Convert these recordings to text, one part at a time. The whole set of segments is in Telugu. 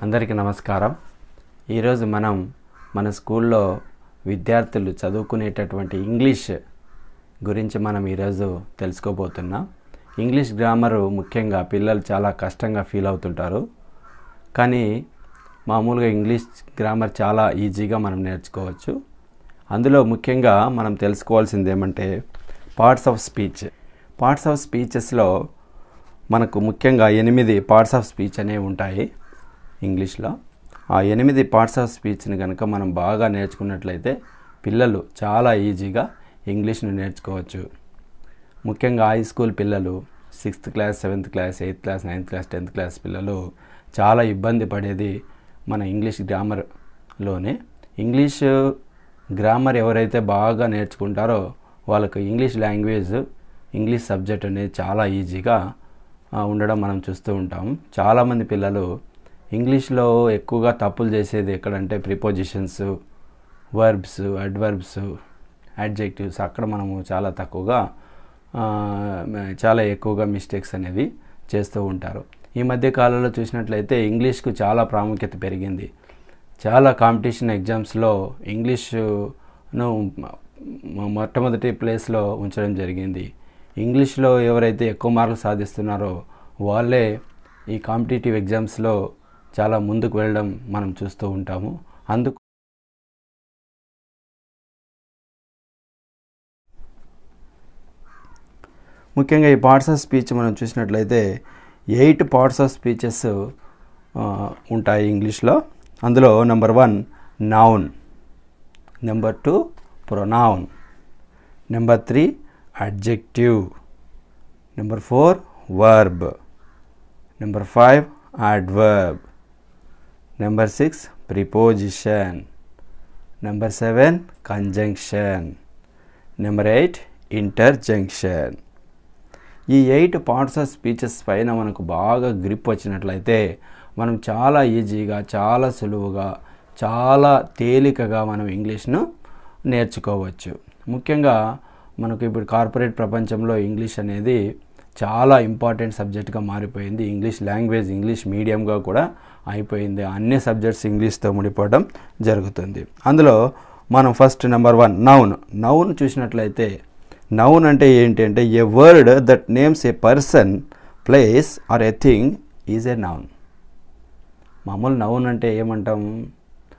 అందరికీ నమస్కారం. ఈరోజు మనం మన స్కూల్లో విద్యార్థులు చదువుకునేటటువంటి ఇంగ్లీష్ గురించి మనం ఈరోజు తెలుసుకోబోతున్నాం. ఇంగ్లీష్ గ్రామరు ముఖ్యంగా పిల్లలు చాలా కష్టంగా ఫీల్ అవుతుంటారు. కానీ మామూలుగా ఇంగ్లీష్ గ్రామర్ చాలా ఈజీగా మనం నేర్చుకోవచ్చు. అందులో ముఖ్యంగా మనం తెలుసుకోవాల్సింది ఏమంటే parts of speech. Parts of స్పీచెస్లో మనకు ముఖ్యంగా 8 పార్ట్స్ ఆఫ్ స్పీచ్ అనేవి ఉంటాయి ఇంగ్లీష్లో. ఆ 8 పార్ట్స్ ఆఫ్ స్పీచ్ని కనుక మనం బాగా నేర్చుకున్నట్లయితే పిల్లలు చాలా ఈజీగా ఇంగ్లీష్ను నేర్చుకోవచ్చు. ముఖ్యంగా హై స్కూల్ పిల్లలు 6th class, 7th class, 8th class, 9th class, 10th class పిల్లలు చాలా ఇబ్బంది పడేది మన ఇంగ్లీష్ గ్రామర్లోనే. ఇంగ్లీష్ గ్రామర్ ఎవరైతే బాగా నేర్చుకుంటారో వాళ్ళకు ఇంగ్లీష్ లాంగ్వేజ్, ఇంగ్లీష్ సబ్జెక్ట్ అనేది చాలా ఈజీగా ఉండడం మనం చూస్తూ ఉంటాం. చాలామంది పిల్లలు ఇంగ్లీష్లో ఎక్కువగా తప్పులు చేసేది ఎక్కడంటే ప్రిపోజిషన్స్, వర్బ్స్, అడ్వర్బ్స్, అడ్జెక్టివ్స్. అక్కడ మనము చాలా ఎక్కువగా మిస్టేక్స్ అనేవి చేస్తూ ఉంటారు. ఈ మధ్య కాలంలో చూసినట్లయితే ఇంగ్లీష్కు చాలా ప్రాముఖ్యత పెరిగింది. చాలా కాంపిటీషన్ ఎగ్జామ్స్లో ఇంగ్లీష్ను మొట్టమొదటి ప్లేస్లో ఉంచడం జరిగింది. ఇంగ్లీష్లో ఎవరైతే ఎక్కువ మార్కులు సాధిస్తున్నారో వాళ్ళే ఈ కాంపిటేటివ్ ఎగ్జామ్స్లో చాలా ముందుకు వెళ్ళడం మనం చూస్తూ ఉంటాము. అందుకు ముఖ్యంగా ఈ పార్ట్స్ ఆఫ్ స్పీచ్ మనం చూసినట్లయితే 8 పార్ట్స్ ఆఫ్ స్పీచెస్ ఉంటాయి ఇంగ్లీష్లో. అందులో number 1 noun, number 2 pronoun, number 3 adjective, number 4 verb, number 5 adverb, number 6 preposition, number 7 conjunction, number 8 interjunction. ఈ 8 పార్ట్స్ ఆఫ్ స్పీచెస్ పైన మనకు బాగా గ్రిప్ వచ్చినట్లయితే మనం చాలా ఈజీగా, చాలా సులువుగా, చాలా తేలికగా మనం ఇంగ్లీష్ను నేర్చుకోవచ్చు. ముఖ్యంగా మనకు ఇప్పుడు కార్పొరేట్ ప్రపంచంలో ఇంగ్లీష్ అనేది చాలా ఇంపార్టెంట్ సబ్జెక్ట్గా మారిపోయింది. ఇంగ్లీష్ లాంగ్వేజ్ ఇంగ్లీష్ మీడియంగా కూడా అయిపోయింది. అన్ని సబ్జెక్ట్స్ ఇంగ్లీష్తో ముడిపోవడం జరుగుతుంది. అందులో మనం ఫస్ట్ నెంబర్ 1 నౌన్. నౌన్ చూసినట్లయితే నౌన్ అంటే ఏంటి అంటే a word that names a person, place or a thing is a noun. మామూలు నౌన్ అంటే ఏమంటాం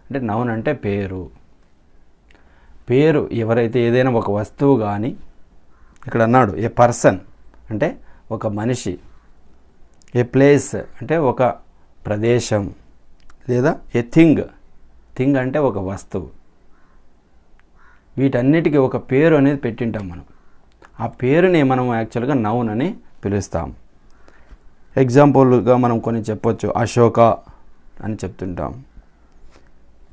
అంటే నౌన్ అంటే పేరు. ఎవరైతే ఏదైనా ఒక వస్తువు కానీ, ఇక్కడ అన్నాడు ఏ పర్సన్ అంటే ఒక మనిషి, ఏ ప్లేస్ అంటే ఒక ప్రదేశం, లేదా ఏ థింగ్ అంటే ఒక వస్తువు. వీటన్నిటికీ ఒక పేరు అనేది పెట్టింటాం మనం. ఆ పేరుని మనం యాక్చువల్గా నౌన్ అని పిలుస్తాం. ఎగ్జాంపుల్గా మనం కొన్ని చెప్పొచ్చు. అశోక అని చెప్తుంటాం,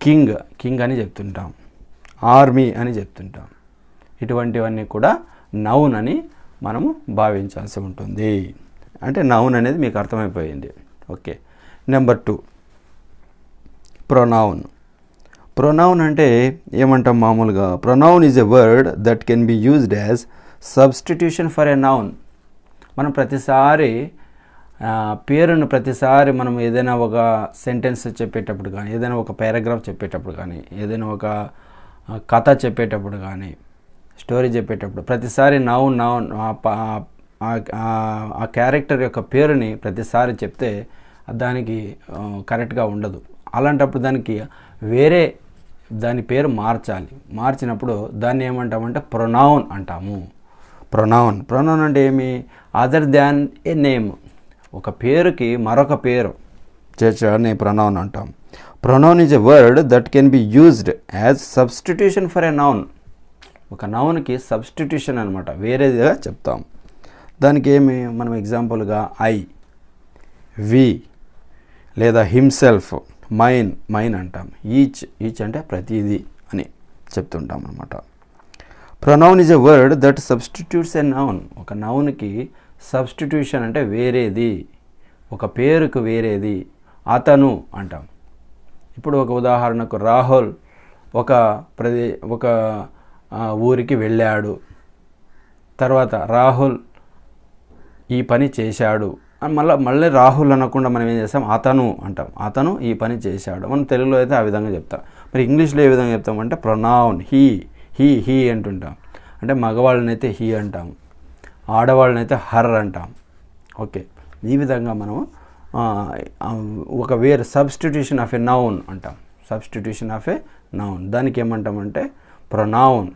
కింగ్ అని చెప్తుంటాం, ఆర్మీ అని చెప్తుంటాం. ఇటువంటివన్నీ కూడా నౌన్ అని మనము భావించాల్సి ఉంటుంది. అంటే నౌన్ అనేది మీకు అర్థమైపోయింది. ఓకే. Number 2 pronoun. ప్రొనౌన్ అంటే ఏమంటాం మామూలుగా? Pronoun is a word that can be used as substitution for a noun. మనం ప్రతిసారి పేరును ప్రతిసారి మనం ఏదైనా ఒక సెంటెన్స్ చెప్పేటప్పుడు కానీ, ఏదైనా ఒక పారాగ్రాఫ్ చెప్పేటప్పుడు కానీ, ఏదైనా ఒక కథ చెప్పేటప్పుడు కానీ, స్టోరీ చెప్పేటప్పుడు ప్రతిసారి నౌన్ ఆ క్యారెక్టర్ యొక్క పేరుని ప్రతిసారి చెప్తే దానికి కరెక్ట్గా ఉండదు. అలాంటప్పుడు దాని పేరు మార్చాలి. మార్చినప్పుడు దాన్ని ఏమంటామంటే ప్రొనౌన్ అంటాము. ప్రొనౌన్ అంటే ఏమి? అదర్ దాన్ ఏ నేమ్. ఒక పేరుకి మరొక పేరు చేర్చడాన్ని ప్రొనౌన్ అంటాం. Pronoun is a word that can be used as substitution for a noun. ఒక నౌన్కి సబ్స్టిట్యూషన్ అనమాట, వేరేదిగా చెప్తాం. దానికి ఏమి మనం ఎగ్జాంపుల్గా ఐ, వి, లేదా హిమ్సెల్ఫ్, మైన్ అంటాం. ఈచ్ అంటే ప్రతిదీ అని చెప్తుంటాం అనమాట. Pronoun is a word that substitutes a noun. ఒక నౌన్కి సబ్స్టిట్యూషన్ అంటే వేరేది, ఒక పేరుకు వేరేది. అతను అంటాం. ఇప్పుడు ఒక ఉదాహరణకు రాహుల్ ఒక ఊరికి వెళ్ళాడు, తర్వాత రాహుల్ ఈ పని చేశాడు మళ్ళీ రాహుల్ అనకుండా మనం ఏం చేస్తాం, అతను అంటాం. అతను ఈ పని చేశాడు. మనం తెలుగులో అయితే ఆ విధంగా చెప్తాం. మరి ఇంగ్లీష్లో ఏ విధంగా చెప్తామంటే ప్రొనౌన్ హీ అంటుంటాం. అంటే మగవాళ్ళనైతే హీ అంటాం, ఆడవాళ్ళనైతే హర్ అంటాం. ఓకే, ఈ విధంగా మనం ఒక వేరే సబ్స్టిట్యూషన్ ఆఫ్ ఎ నౌన్ అంటాం. సబ్స్టిట్యూషన్ ఆఫ్ ఎ నౌన్ దానికి ఏమంటామంటే ప్రొనౌన్.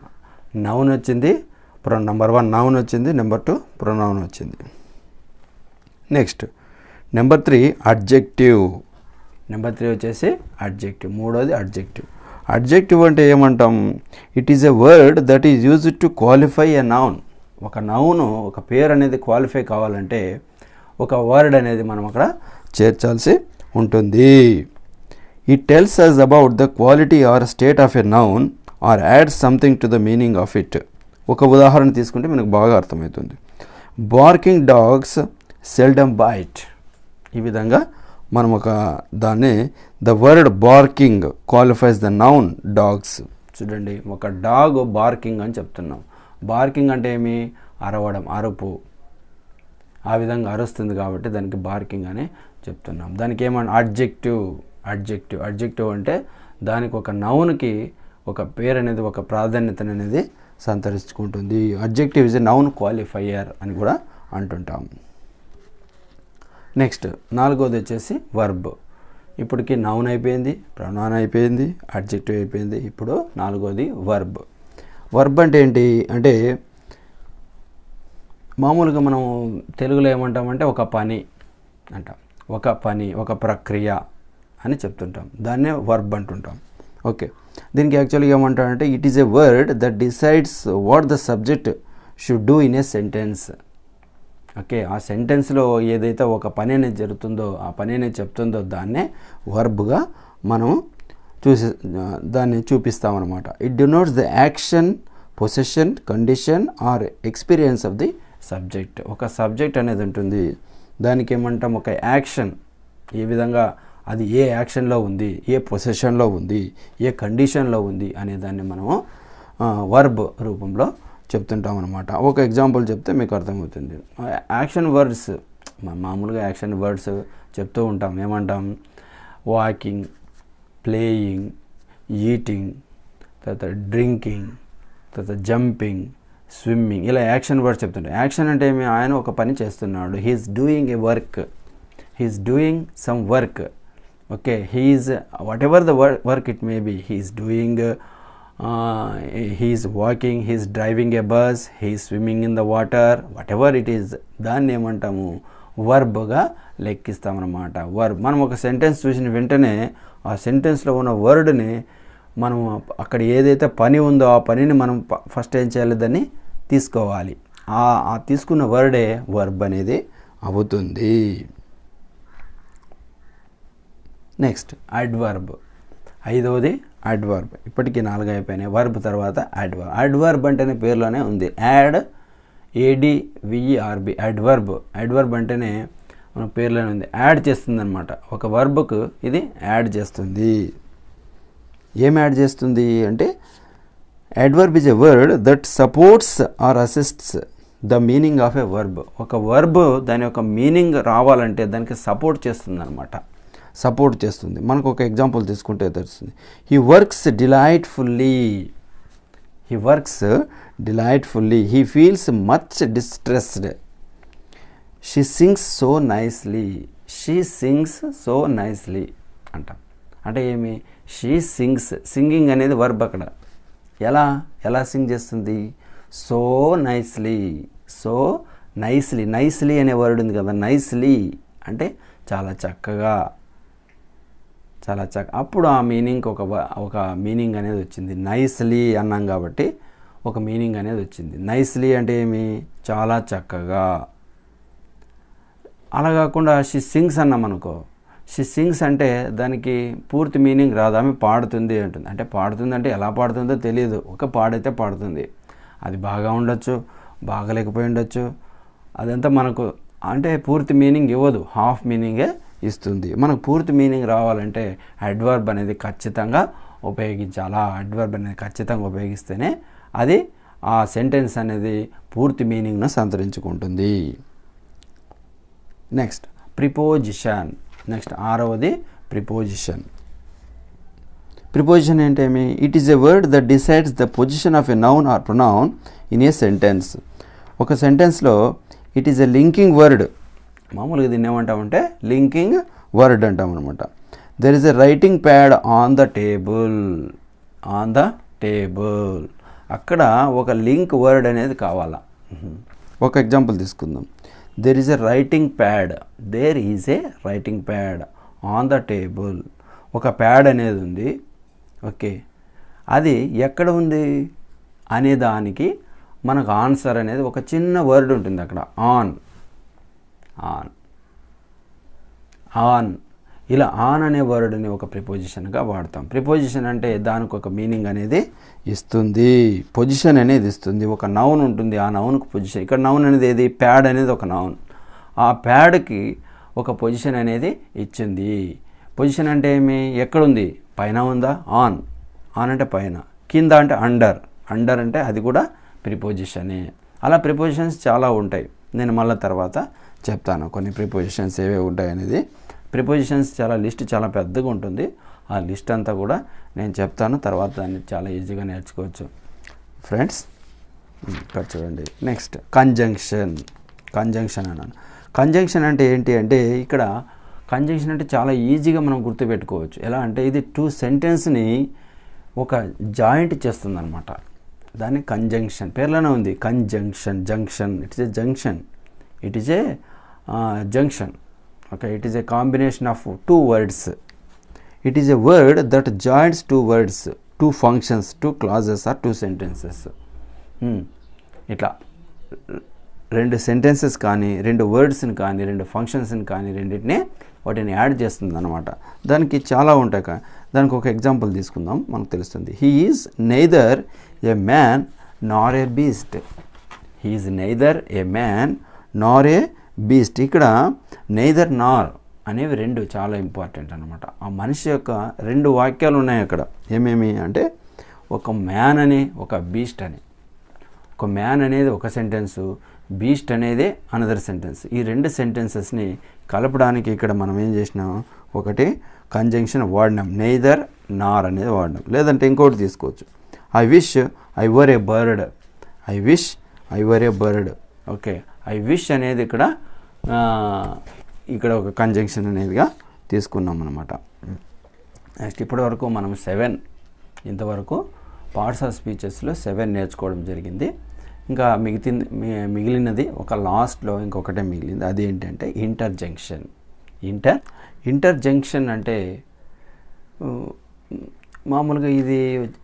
నౌన్ వచ్చింది, నెంబర్ 1 నౌన్ వచ్చింది, నెంబర్ 2 ప్రొనౌన్ వచ్చింది. Next number 3 adjective. నెంబర్ 3 వచ్చేసి అడ్జెక్టివ్. మూడోది అడ్జెక్టివ్. అడ్జెక్టివ్ అంటే ఏమంటాం, it is a word that is used to qualify a noun. ఒక నౌను, ఒక పేరు అనేది క్వాలిఫై కావాలంటే ఒక వర్డ్ అనేది మనం అక్కడ చేర్చాల్సి ఉంటుంది. It tells us about the quality or state of a noun or add something to the meaning of it. ఒక ఉదాహరణ తీసుకుంటే మనకు బాగా అర్థమవుతుంది. Barking dogs seldom bite. ఈ విధంగా మనం ఒక దాన్ని the word barking qualifies the noun dogs. చూడండి, ఒక డాగ్ బార్కింగ్ అని చెప్తున్నాం. బార్కింగ్ అంటే ఏమి, అరవడం, అరుపు. ఆ విధంగా అరుస్తుంది కాబట్టి దానికి బార్కింగ్ అని చెప్తున్నాం. దానికి ఏమన్నా అడ్జెక్టివ్ అంటే దానికి ఒక నౌన్కి ఒక పేరు అనేది, ఒక ప్రాధాన్యత అనేది సంతరించుకుంటుంది. Adjective is a noun qualifier అని కూడా అంటుంటాం. నెక్స్ట్ 4వది వచ్చేసి వర్బ్. ఇప్పటికి నౌన్ అయిపోయింది, ప్రొనౌన్ అయిపోయింది, అడ్జెక్టివ్ అయిపోయింది. ఇప్పుడు 4వది వర్బ్. వర్బ్ అంటే ఏంటి అంటే మామూలుగా మనం తెలుగులో ఏమంటామంటే ఒక పని అంటాం. ఒక పని, ఒక ప్రక్రియ అని చెప్తుంటాం. దాన్నే వర్బ్ అంటుంటాం. ఓకే, దీనికి యాక్చువల్గా ఏమంటారంటే it is a word that decides what the subject should do in a sentence. Okay, ఆ సెంటెన్స్లో ఏదైతే ఒక పని అనేది జరుగుతుందో, ఆ పని అనేది చెప్తుందో దాన్నే వర్బ్గా మనం దాన్ని చూపిస్తామన్నమాట. It denotes the action, possession, condition or experience of the subject. ఒక సబ్జెక్ట్ అనేది ఉంటుంది, దానికి ఏమంటాం ఒక యాక్షన్, ఏ విధంగా అది ఏ యాక్షన్లో ఉంది, ఏ పొసెషన్లో ఉంది, ఏ కండిషన్లో ఉంది అనే దాన్ని మనము వర్బ్ రూపంలో చెప్తుంటాం అనమాట. ఒక ఎగ్జాంపుల్ చెప్తే మీకు అర్థమవుతుంది. యాక్షన్ వర్డ్స్, మామూలుగా యాక్షన్ వర్డ్స్ చెప్తూ ఉంటాం. ఏమంటాం, వాకింగ్, ప్లేయింగ్, ఈటింగ్, తర్వాత డ్రింకింగ్, తర్వాత జంపింగ్, స్విమ్మింగ్, ఇలా యాక్షన్ వర్డ్స్ చెప్తుంటాం. యాక్షన్ అంటే ఏమి, ఆయన ఒక పని చేస్తున్నాడు. He's doing a work, he's doing some work. Okay, he's whatever the work it may be, he's doing, he's walking, he's driving a bus, he's swimming in the water, whatever it is, దాన్ని ఏమంటాము వర్బ్గా లెక్కిస్తామన్నమాట. వర్బ్. మనం ఒక సెంటెన్స్ చూసిన వెంటనే ఆ సెంటెన్స్లో ఉన్న వర్డ్ని మనం అక్కడ ఏదైతే పని ఉందో ఆ పనిని మనం ఫస్ట్ ఏం చేయాలి, దాన్ని తీసుకోవాలి. ఆ తీసుకున్న వర్డే వర్బ్ అనేది అవుతుంది. Next adverb. 5వది అడ్వర్బ్. ఇప్పటికీ 4 అయిపోయినాయి. వర్బ్ తర్వాత అడ్వర్బ్. అడ్వర్బ్ అంటేనే పేరులోనే ఉంది, యాడ్, ADVERB, అడ్వర్బ్. అడ్వర్బ్ అంటేనే మన పేరులోనే ఉంది, యాడ్ చేస్తుంది అనమాట. ఒక వర్బ్కు ఇది యాడ్ చేస్తుంది. ఏం యాడ్ చేస్తుంది అంటే adverb is a word that supports or assists the meaning of a verb. ఒక వర్బ్ దాని యొక్క మీనింగ్ రావాలంటే దానికి సపోర్ట్ చేస్తుంది అనమాట. సపోర్ట్ చేస్తుంది. మనకు ఒక ఎగ్జాంపుల్ తీసుకుంటే తెలుస్తుంది. He works delightfully, he works delightfully, he feels much distressed, she sings so nicely, she sings so nicely అంటాం. అంటే ఏమి, షీ సింగ్స్, సింగింగ్ అనేది వర్బ్. అక్కడ ఎలా సింగ్ చేస్తుంది, so nicely, so nicely, nicely అనే వర్డ్ ఉంది కదా, నైస్లీ అంటే చాలా చక్కగా, చాలా అప్పుడు ఆ మీనింగ్ ఒక మీనింగ్ అనేది వచ్చింది. నైస్లీ అన్నాం కాబట్టి ఒక మీనింగ్ అనేది వచ్చింది. నైస్లీ అంటే ఏమి, చాలా చక్కగా. అలా కాకుండా షీ సింగ్స్ అన్నాం అనుకో, షీ సింగ్స్ అంటే దానికి పూర్తి మీనింగ్ రాదు. ఆమె పాడుతుంది అంటుంది. అంటే పాడుతుంది అంటే ఎలా పాడుతుందో తెలియదు, ఒక పాడైతే పాడుతుంది. అది బాగా ఉండొచ్చు, బాగలేకపోయి ఉండొచ్చు. అదంతా మనకు అంటే పూర్తి మీనింగ్ ఇవ్వదు, హాఫ్ మీనింగే ఇస్తుంది. మనకు పూర్తి మీనింగ్ రావాలంటే అడ్వర్బ్ అనేది ఖచ్చితంగా ఉపయోగించాలి. ఆ అడ్వర్బ్ అనేది ఖచ్చితంగా ఉపయోగిస్తేనే అది ఆ సెంటెన్స్ అనేది పూర్తి మీనింగ్ను సంతరించుకుంటుంది. Next preposition. నెక్స్ట్ ఆరవది ప్రిపోజిషన్. ప్రిపోజిషన్ ఏంటేమి? It is a word that decides the position of a noun or pronoun in a sentence. ఒక సెంటెన్స్లో it is a linking word. మామూలుగా దీన్ని ఏమంటామంటే లింకింగ్ వర్డ్ అంటాం అనమాట. There is a writing pad on the table. On the table అక్కడ ఒక లింక్ వర్డ్ అనేది కావాలా. ఒక ఎగ్జాంపుల్ తీసుకుందాం. There is a writing pad. There is a writing pad on the table. ఒక ప్యాడ్ అనేది ఉంది. ఓకే, అది ఎక్కడ ఉంది అనే దానికి మనకు ఆన్సర్ అనేది ఒక చిన్న వర్డ్ ఉంటుంది అక్కడ. ఆన్ ఆన్ ఆన్ ఇలా ఆన్ అనే వర్డ్ని ఒక ప్రిపోజిషన్గా వాడతాం. ప్రిపోజిషన్ అంటే దానికి ఒక మీనింగ్ అనేది ఇస్తుంది, పొజిషన్ అనేది ఇస్తుంది. ఒక నౌన్ ఉంటుంది, ఆ నౌన్కి పొజిషన్. ఇక్కడ నౌన్ అనేది ఏది? ప్యాడ్ అనేది ఒక నౌన్. ఆ ప్యాడ్కి ఒక పొజిషన్ అనేది ఇచ్చింది. పొజిషన్ అంటే ఏమి? ఎక్కడుంది? పైన ఉందా? ఆన్. ఆన్ అంటే పైన. కింద అంటే అండర్. అండర్ అంటే అది కూడా ప్రిపోజిషనే. అలా ప్రిపోజిషన్స్ చాలా ఉంటాయి. నేను మళ్ళీ తర్వాత చెప్తాను కొన్ని ప్రిపోజిషన్స్ ఏవేవి ఉంటాయి అనేది. ప్రిపోజిషన్స్ చాలా లిస్ట్ చాలా పెద్దగా ఉంటుంది. ఆ లిస్ట్ అంతా కూడా నేను చెప్తాను, తర్వాత దాన్ని చాలా ఈజీగా నేర్చుకోవచ్చు ఫ్రెండ్స్. ఇక్కడ చూడండి. Next conjunction. కంజంక్షన్ అన్నాను. కంజంక్షన్ అంటే ఏంటి అంటే ఇక్కడ కంజంక్షన్ అంటే చాలా ఈజీగా మనం గుర్తుపెట్టుకోవచ్చు. ఎలా అంటే ఇది టూ సెంటెన్స్ని ఒక జాయింట్ చేస్తుంది అనమాట. దాన్ని కంజంక్షన్. పేర్లోనే ఉంది conjunction. Junction. It is a junction. It is a junction. Okay, it is a combination of two words. It is a word that joins two words, two functions, two clauses or two sentences. ఇట్లా రెండు సెంటెన్సెస్ కానీ, రెండు వర్డ్స్ని కానీ, రెండు ఫంక్షన్స్ని కానీ, రెండింటిని వాటిని యాడ్ చేస్తుంది అనమాట. దానికి చాలా ఉంటాయి. దానికి ఒక ఎగ్జాంపుల్ తీసుకుందాం, మనకు తెలుస్తుంది. He is neither a man nor a beast. He is neither a man nor a beast. ఇక్కడ నెయిదర్ నార్ అనేవి రెండు చాలా ఇంపార్టెంట్ అనమాట. ఆ మనిషి యొక్క రెండు వాక్యాలు ఉన్నాయి అక్కడ. ఏమేమి అంటే ఒక మ్యాన్ అని, ఒక బీస్ట్ అని. ఒక మ్యాన్ అనేది ఒక సెంటెన్సు, బీస్ట్ అనేది అనదర్ సెంటెన్స్. ఈ రెండు సెంటెన్సెస్ని కలపడానికి ఇక్కడ మనం ఏం చేసినాం? ఒకటి కంజంక్షన్ వాడినాం, నెయిదర్ నార్ అనేది వాడినాం. లేదంటే ఇంకోటి తీసుకోవచ్చు. I wish I were A bird. I wish I were A bird. Okay, I wish అనేది ఇక్కడ ఒక కంజంక్షన్ అనేదిగా తీసుకున్నాం అనమాట. నెక్స్ట్ ఇప్పటివరకు మనం 7 ఇంతవరకు పార్ట్స్ ఆఫ్ స్పీచెస్లో 7 నేర్చుకోవడం జరిగింది. ఇంకా మిగిలినది ఒక లాస్ట్లో ఇంకొకటే మిగిలింది. అది ఏంటంటే ఇంటర్జంక్షన్. ఇంటర్జంక్షన్ అంటే మామూలుగా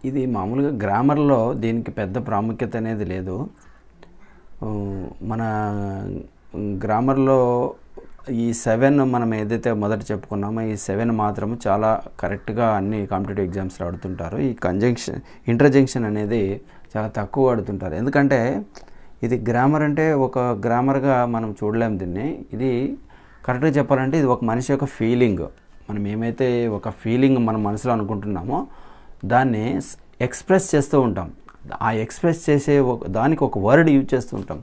ఇది మామూలుగా గ్రామర్లో దీనికి పెద్ద ప్రాముఖ్యత అనేది లేదు. మన గ్రామర్లో ఈ 7 మనం ఏదైతే మొదట చెప్పుకున్నామో ఈ 7 మాత్రము చాలా కరెక్ట్గా అన్ని కాంపిటేటివ్ ఎగ్జామ్స్లో అడుగుతుంటారు. ఈ ఇంటర్జంక్షన్ అనేది చాలా తక్కువ అడుగుతుంటారు. ఎందుకంటే ఇది గ్రామర్ అంటే ఒక గ్రామర్గా మనం చూడలేము దీన్ని. ఇది కరెక్ట్గా చెప్పాలంటే ఇది ఒక మనిషి యొక్క ఫీలింగ్. మనం ఏమైతే ఒక ఫీలింగ్ మన మనసులో అనుకుంటున్నామో దాన్ని ఎక్స్ప్రెస్ చేస్తూ ఉంటాం. ఆ ఎక్స్ప్రెస్ చేసే దానికి ఒక వర్డ్ యూజ్ చేస్తూ ఉంటాం.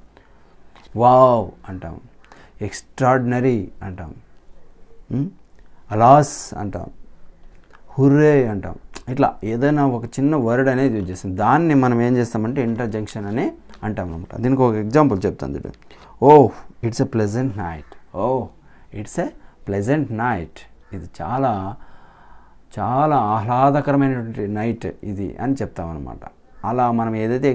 వావ్ అంటాం, ఎక్స్ట్రాడినరీ అంటాం, అలాస్ అంటాం, హుర్రే అంటాం. ఇట్లా ఏదైనా ఒక చిన్న వర్డ్ అనేది యూజ్ చేస్తాం. దాన్ని మనం ఏం చేస్తామంటే ఇంటర్జంక్షన్ అని అంటాం అనమాట. దీనికి ఒక ఎగ్జాంపుల్ చెప్తాను చూడండి. Oh it's a pleasant night. Oh it's a pleasant night. ఇది చాలా చాలా ఆహ్లాదకరమైనటువంటి నైట్ ఇది అని చెప్తామన్నమాట. అలా మనం ఏదైతే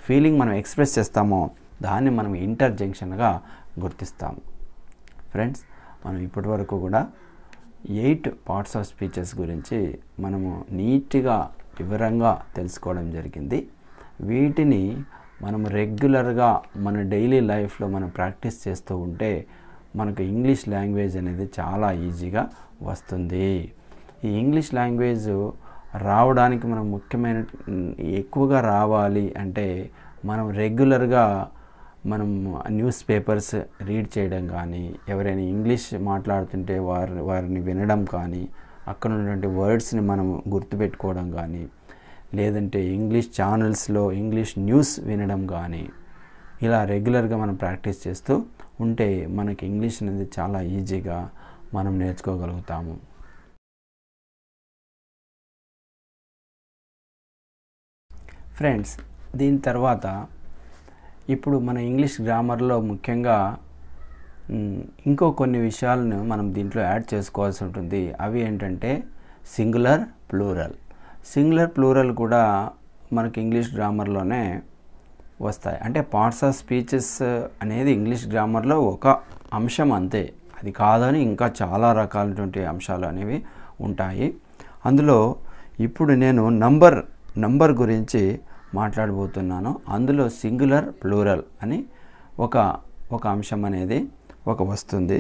ఫీలింగ్ మనం ఎక్స్ప్రెస్ చేస్తామో దాన్ని మనం ఇంటర్జంక్షన్గా గుర్తిస్తాము. ఫ్రెండ్స్, మనం ఇప్పటి వరకు కూడా 8 పార్ట్స్ ఆఫ్ స్పీచెస్ గురించి మనము నీట్గా వివరంగా తెలుసుకోవడం జరిగింది. వీటిని మనం రెగ్యులర్గా మన డైలీ లైఫ్లో మనం ప్రాక్టీస్ చేస్తూ ఉంటే మనకు ఇంగ్లీష్ లాంగ్వేజ్ అనేది చాలా ఈజీగా వస్తుంది. ఈ ఇంగ్లీష్ లాంగ్వేజ్ రావడానికి మనం ముఖ్యమైన ఎక్కువగా రావాలి అంటే మనం రెగ్యులర్గా మనం న్యూస్ పేపర్స్ రీడ్ చేయడం కానీ, ఎవరైనా ఇంగ్లీష్ మాట్లాడుతుంటే వారిని వినడం కానీ, అక్కడ ఉన్నటువంటి వర్డ్స్ని మనం గుర్తుపెట్టుకోవడం కానీ, లేదంటే ఇంగ్లీష్ ఛానల్స్లో ఇంగ్లీష్ న్యూస్ వినడం కానీ, ఇలా రెగ్యులర్గా మనం ప్రాక్టీస్ చేస్తూ ఉంటే మనకి ఇంగ్లీష్ అనేది చాలా ఈజీగా మనం నేర్చుకోగలుగుతాము. ఫ్రెండ్స్, దీని తర్వాత ఇప్పుడు మన ఇంగ్లీష్ గ్రామర్లో ముఖ్యంగా ఇంకో కొన్ని విషయాలను మనం దీంట్లో యాడ్ చేసుకోవాల్సి ఉంటుంది. అవి ఏంటంటే సింగులర్, ప్లూరల్. సింగులర్, ప్లూరల్ కూడా మనకి ఇంగ్లీష్ గ్రామర్లోనే వస్తాయి. అంటే పార్ట్స్ ఆఫ్ స్పీచెస్ అనేది ఇంగ్లీష్ గ్రామర్లో ఒక అంశం అంతే, అది కాదని ఇంకా చాలా రకాలైనటువంటి అంశాలు అనేవి ఉంటాయి. అందులో ఇప్పుడు నేను నంబర్ గురించి మాట్లాడబోతున్నాను. అందులో సింగులర్, ప్లూరల్ అని ఒక అంశం అనేది వస్తుంది.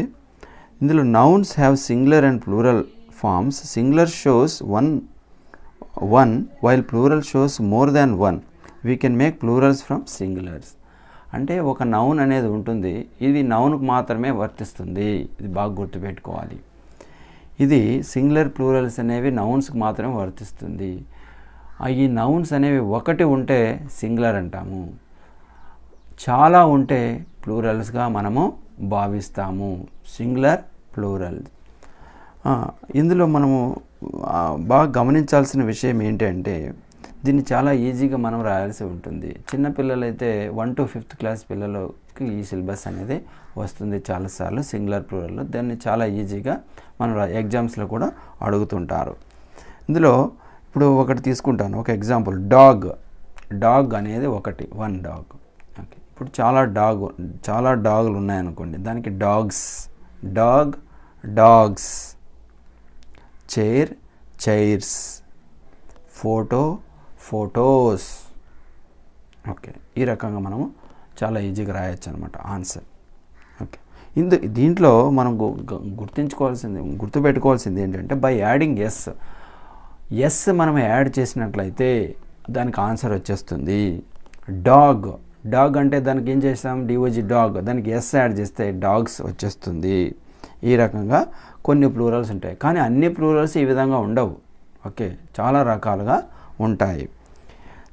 ఇందులో nouns have singular and plural forms. Singular shows one while plural shows more than one. We can make plurals from singulars. అంటే ఒక నౌన్ అనేది ఉంటుంది, ఇది నౌన్కు మాత్రమే వర్తిస్తుంది. ఇది బాగా గుర్తుపెట్టుకోవాలి. ఇది సింగులర్, ప్లూరల్స్ అనేవి నౌన్స్కి మాత్రమే వర్తిస్తుంది. ఈ నౌన్స్ అనేవి ఒకటి ఉంటే సింగులర్ అంటాము, చాలా ఉంటే ప్లూరల్స్గా మనము భావిస్తాము. Singular, plural. ఇందులో మనము బాగా గమనించాల్సిన విషయం ఏంటంటే దీన్ని చాలా ఈజీగా మనం రాయాల్సి ఉంటుంది. చిన్నపిల్లలైతే 1 to 5th క్లాస్ పిల్లలకి ఈ సిలబస్ అనేది వస్తుంది చాలాసార్లు సింగులర్, ప్లూరల్. దాన్ని చాలా ఈజీగా మనం ఎగ్జామ్స్లో కూడా అడుగుతుంటారు. ఇందులో ఇప్పుడు ఒకటి తీసుకుంటాను, ఒక ఎగ్జాంపుల్. డాగ్ అనేది ఒకటి, 1 డాగ్. ఓకే, ఇప్పుడు చాలా డాగులు ఉన్నాయనుకోండి, దానికి డాగ్స్, చైర్స్, ఫోటోస్. ఓకే, ఈ రకంగా మనము చాలా ఈజీగా రాయొచ్చు అనమాట ఆన్సర్. ఓకే, దీంట్లో మనం గుర్తుపెట్టుకోవాల్సింది ఏంటంటే బై యాడింగ్ ఎస్ మనం యాడ్ చేసినట్లయితే దానికి ఆన్సర్ వచ్చేస్తుంది. డాగ్ అంటే దానికి ఏం చేస్తాం, డిఓజీ డాగ్, దానికి ఎస్ యాడ్ చేస్తే డాగ్స్ వచ్చేస్తుంది. ఈ రకంగా కొన్ని ప్లూరల్స్ ఉంటాయి, కానీ అన్ని ప్లూరల్స్ ఈ విధంగా ఉండవు. ఓకే, చాలా రకాలుగా ఉంటాయి.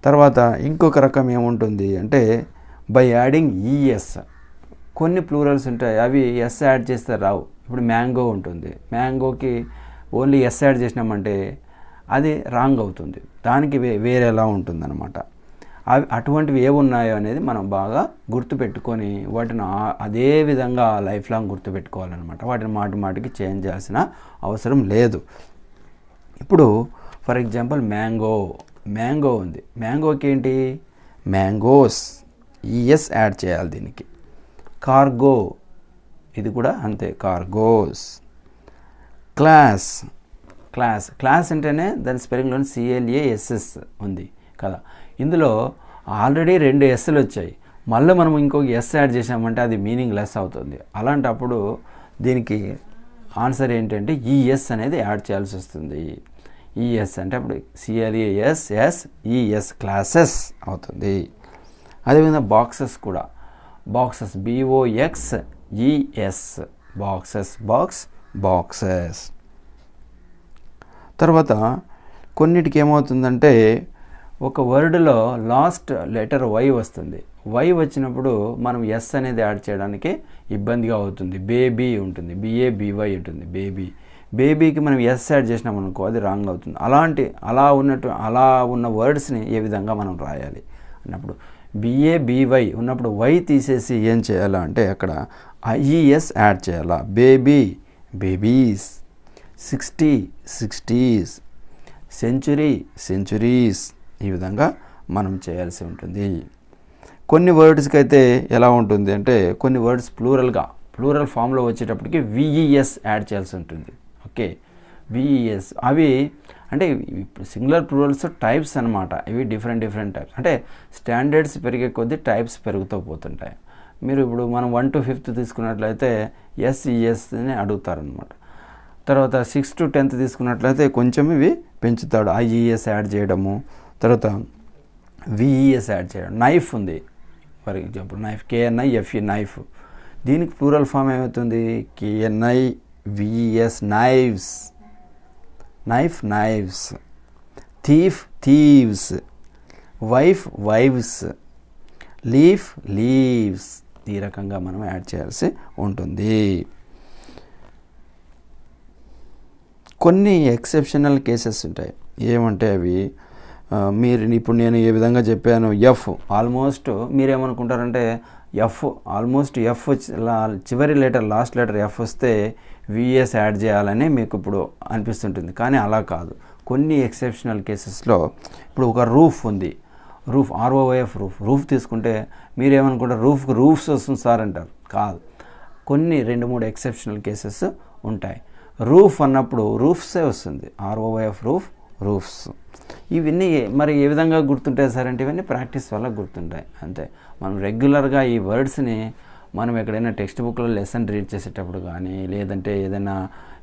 తర్వాత ఇంకొక రకం ఏముంటుంది అంటే బై యాడింగ్ ఈఎస్. కొన్ని ప్లూరల్స్ ఉంటాయి, అవి ఎస్ యాడ్ చేస్తే రావు. ఇప్పుడు మ్యాంగో ఉంటుంది, మ్యాంగోకి ఓన్లీ ఎస్ యాడ్ చేసినామంటే అది రాంగ్ అవుతుంది, దానికి వేరేలా ఉంటుందన్నమాట. అటువంటివి ఏమున్నాయో అనేది మనం బాగా గుర్తుపెట్టుకొని వాటిని అదే విధంగా లైఫ్ లాంగ్ గుర్తుపెట్టుకోవాలన్నమాట. వాటిని మాటికి చేంజ్ చేయాల్సిన అవసరం లేదు. ఇప్పుడు ఫర్ ఎగ్జాంపుల్ మ్యాంగో ఉంది, మ్యాంగోకి ఏంటి, మ్యాంగోస్, ఈఎస్ యాడ్ చేయాలి దీనికి. కార్గో, ఇది కూడా అంతే, కార్గోస్. క్లాస్ అంటేనే దాని స్పెల్లింగ్లో CLASS ఉంది కదా. ఇందులో ఆల్రెడీ 2 ఎస్లు వచ్చాయి, మళ్ళీ మనం ఇంకొక ఎస్ యాడ్ చేసామంటే అది మీనింగ్ లెస్ అవుతుంది. అలాంటప్పుడు దీనికి ఆన్సర్ ఏంటంటే ఈఎస్ అనేది యాడ్ చేయాల్సి వస్తుంది. ఈఎస్ అంటే అప్పుడు CLASSES, క్లాసెస్ అవుతుంది. అదేవిధంగా బాక్సెస్ కూడా, BOXES, బాక్సెస్. తర్వాత కొన్నిటికి ఏమవుతుందంటే ఒక వర్డ్లో లాస్ట్ లెటర్ వై వస్తుంది. వై వచ్చినప్పుడు మనం ఎస్ అనేది యాడ్ చేయడానికి ఇబ్బందిగా అవుతుంది. బేబీ ఉంటుంది, BABY ఉంటుంది, బేబీకి మనం ఎస్ యాడ్ చేసినాం అనుకో అది రాంగ్ అవుతుంది. అలా ఉన్న వర్డ్స్ని ఏ విధంగా మనం రాయాలి అన్నప్పుడు BABY ఉన్నప్పుడు వై తీసేసి ఏం చేయాలా అంటే అక్కడ IES యాడ్ చేయాలా. బేబీస్, 60s, సెంచురీస్, ఈ విధంగా మనం చేయాల్సి ఉంటుంది. కొన్ని వర్డ్స్కి అయితే ఎలా ఉంటుంది అంటే కొన్ని వర్డ్స్ ప్లూరల్ ఫామ్లో వచ్చేటప్పటికి VES యాడ్ చేయాల్సి ఉంటుంది. ఓకే, VES అవి అంటే సింగులర్ ప్లూరల్స్ టైప్స్ అనమాట. ఇవి డిఫరెంట్ టైప్స్, అంటే స్టాండర్డ్స్ పెరిగే కొద్దీ టైప్స్ పెరుగుతూ పోతుంటాయి. మీరు ఇప్పుడు మనం 1 to 5th తీసుకున్నట్లయితే SESని అడుగుతారనమాట. తర్వాత 6th to 10th తీసుకున్నట్లయితే కొంచెం ఇవి పెంచుతాడు, IES యాడ్ చేయడము. తర్వాత VES యాడ్ చేయడం. నైఫ్ ఉంది for example, knife, KNIFE, knife. దీనికి ప్లూరల్ ఫామ్ ఏమవుతుంది, KNIVES, knifes. Thieves, wifes, leaves. ఈ రకంగా మనం యాడ్ చేయాల్సి ఉంటుంది. కొన్ని ఎక్సెప్షనల్ కేసెస్ ఉంటాయి. ఏమంటే అవి మీరు ఇప్పుడు నేను ఏ విధంగా చెప్పాను, ఎఫ్ ఆల్మోస్ట్ మీరేమనుకుంటారంటే ఆల్మోస్ట్ ఎఫ్ చివరి లెటర్ లాస్ట్ లెటర్ ఎఫ్ వస్తే విఎస్ యాడ్ చేయాలని మీకు ఇప్పుడు అనిపిస్తుంటుంది. కానీ అలా కాదు. కొన్ని ఎక్సెప్షనల్ కేసెస్లో ఇప్పుడు ఒక రూఫ్ ఉంది, ROOF రూఫ్ తీసుకుంటే మీరేమనుకుంటారు, రూఫ్స్ వస్తుంది సార్ అంటారు. కాదు, కొన్ని 2-3 ఎక్సెప్షనల్ కేసెస్ ఉంటాయి. రూఫ్ అన్నప్పుడు రూఫ్సే వస్తుంది, ROOF రూఫ్స్. ఇవన్నీ మరి ఏ విధంగా గుర్తుంటాయి సార్ అంటే ఇవన్నీ ప్రాక్టీస్ వల్ల గుర్తుంటాయి అంతే. మనం రెగ్యులర్గా ఈ వర్డ్స్ని మనం ఎక్కడైనా టెక్స్ట్ బుక్లో లెసన్ రీడ్ చేసేటప్పుడు కానీ లేదంటే ఏదైనా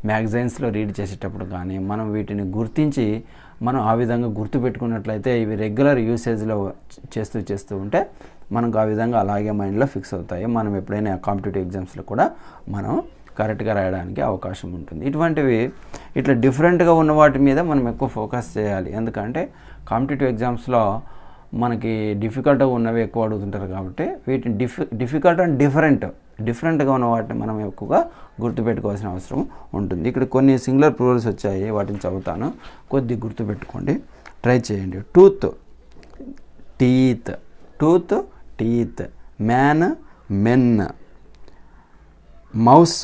మ్యాగజైన్స్లో రీడ్ చేసేటప్పుడు కానీ మనం వీటిని గుర్తించి మనం ఆ విధంగా గుర్తుపెట్టుకున్నట్లయితే ఇవి రెగ్యులర్ యూసేజ్లో చేస్తూ ఉంటే మనకు ఆ విధంగా అలాగే మైండ్లో ఫిక్స్ అవుతాయి. మనం ఎప్పుడైనా కాంపిటేటివ్ ఎగ్జామ్స్లో కూడా మనం కరెక్ట్గా రాయడానికి అవకాశం ఉంటుంది. ఇటువంటివి ఇట్లా డిఫరెంట్గా ఉన్న వాటి మీద మనం ఎక్కువ ఫోకస్ చేయాలి. ఎందుకంటే కాంపిటేటివ్ ఎగ్జామ్స్లో మనకి డిఫికల్ట్గా ఉన్నవి ఎక్కువ అడుగుతుంటారు కాబట్టి వీటిని డిఫికల్ట్ అండ్ డిఫరెంట్గా ఉన్న వాటిని మనం ఎక్కువగా గుర్తుపెట్టుకోవాల్సిన అవసరం ఉంటుంది. ఇక్కడ కొన్ని సింగులర్ ప్లూరల్స్ వచ్చాయి, వాటిని చదువుతాను, కొద్దిగా గుర్తుపెట్టుకోండి, ట్రై చేయండి. Tooth teeth, man men, mouse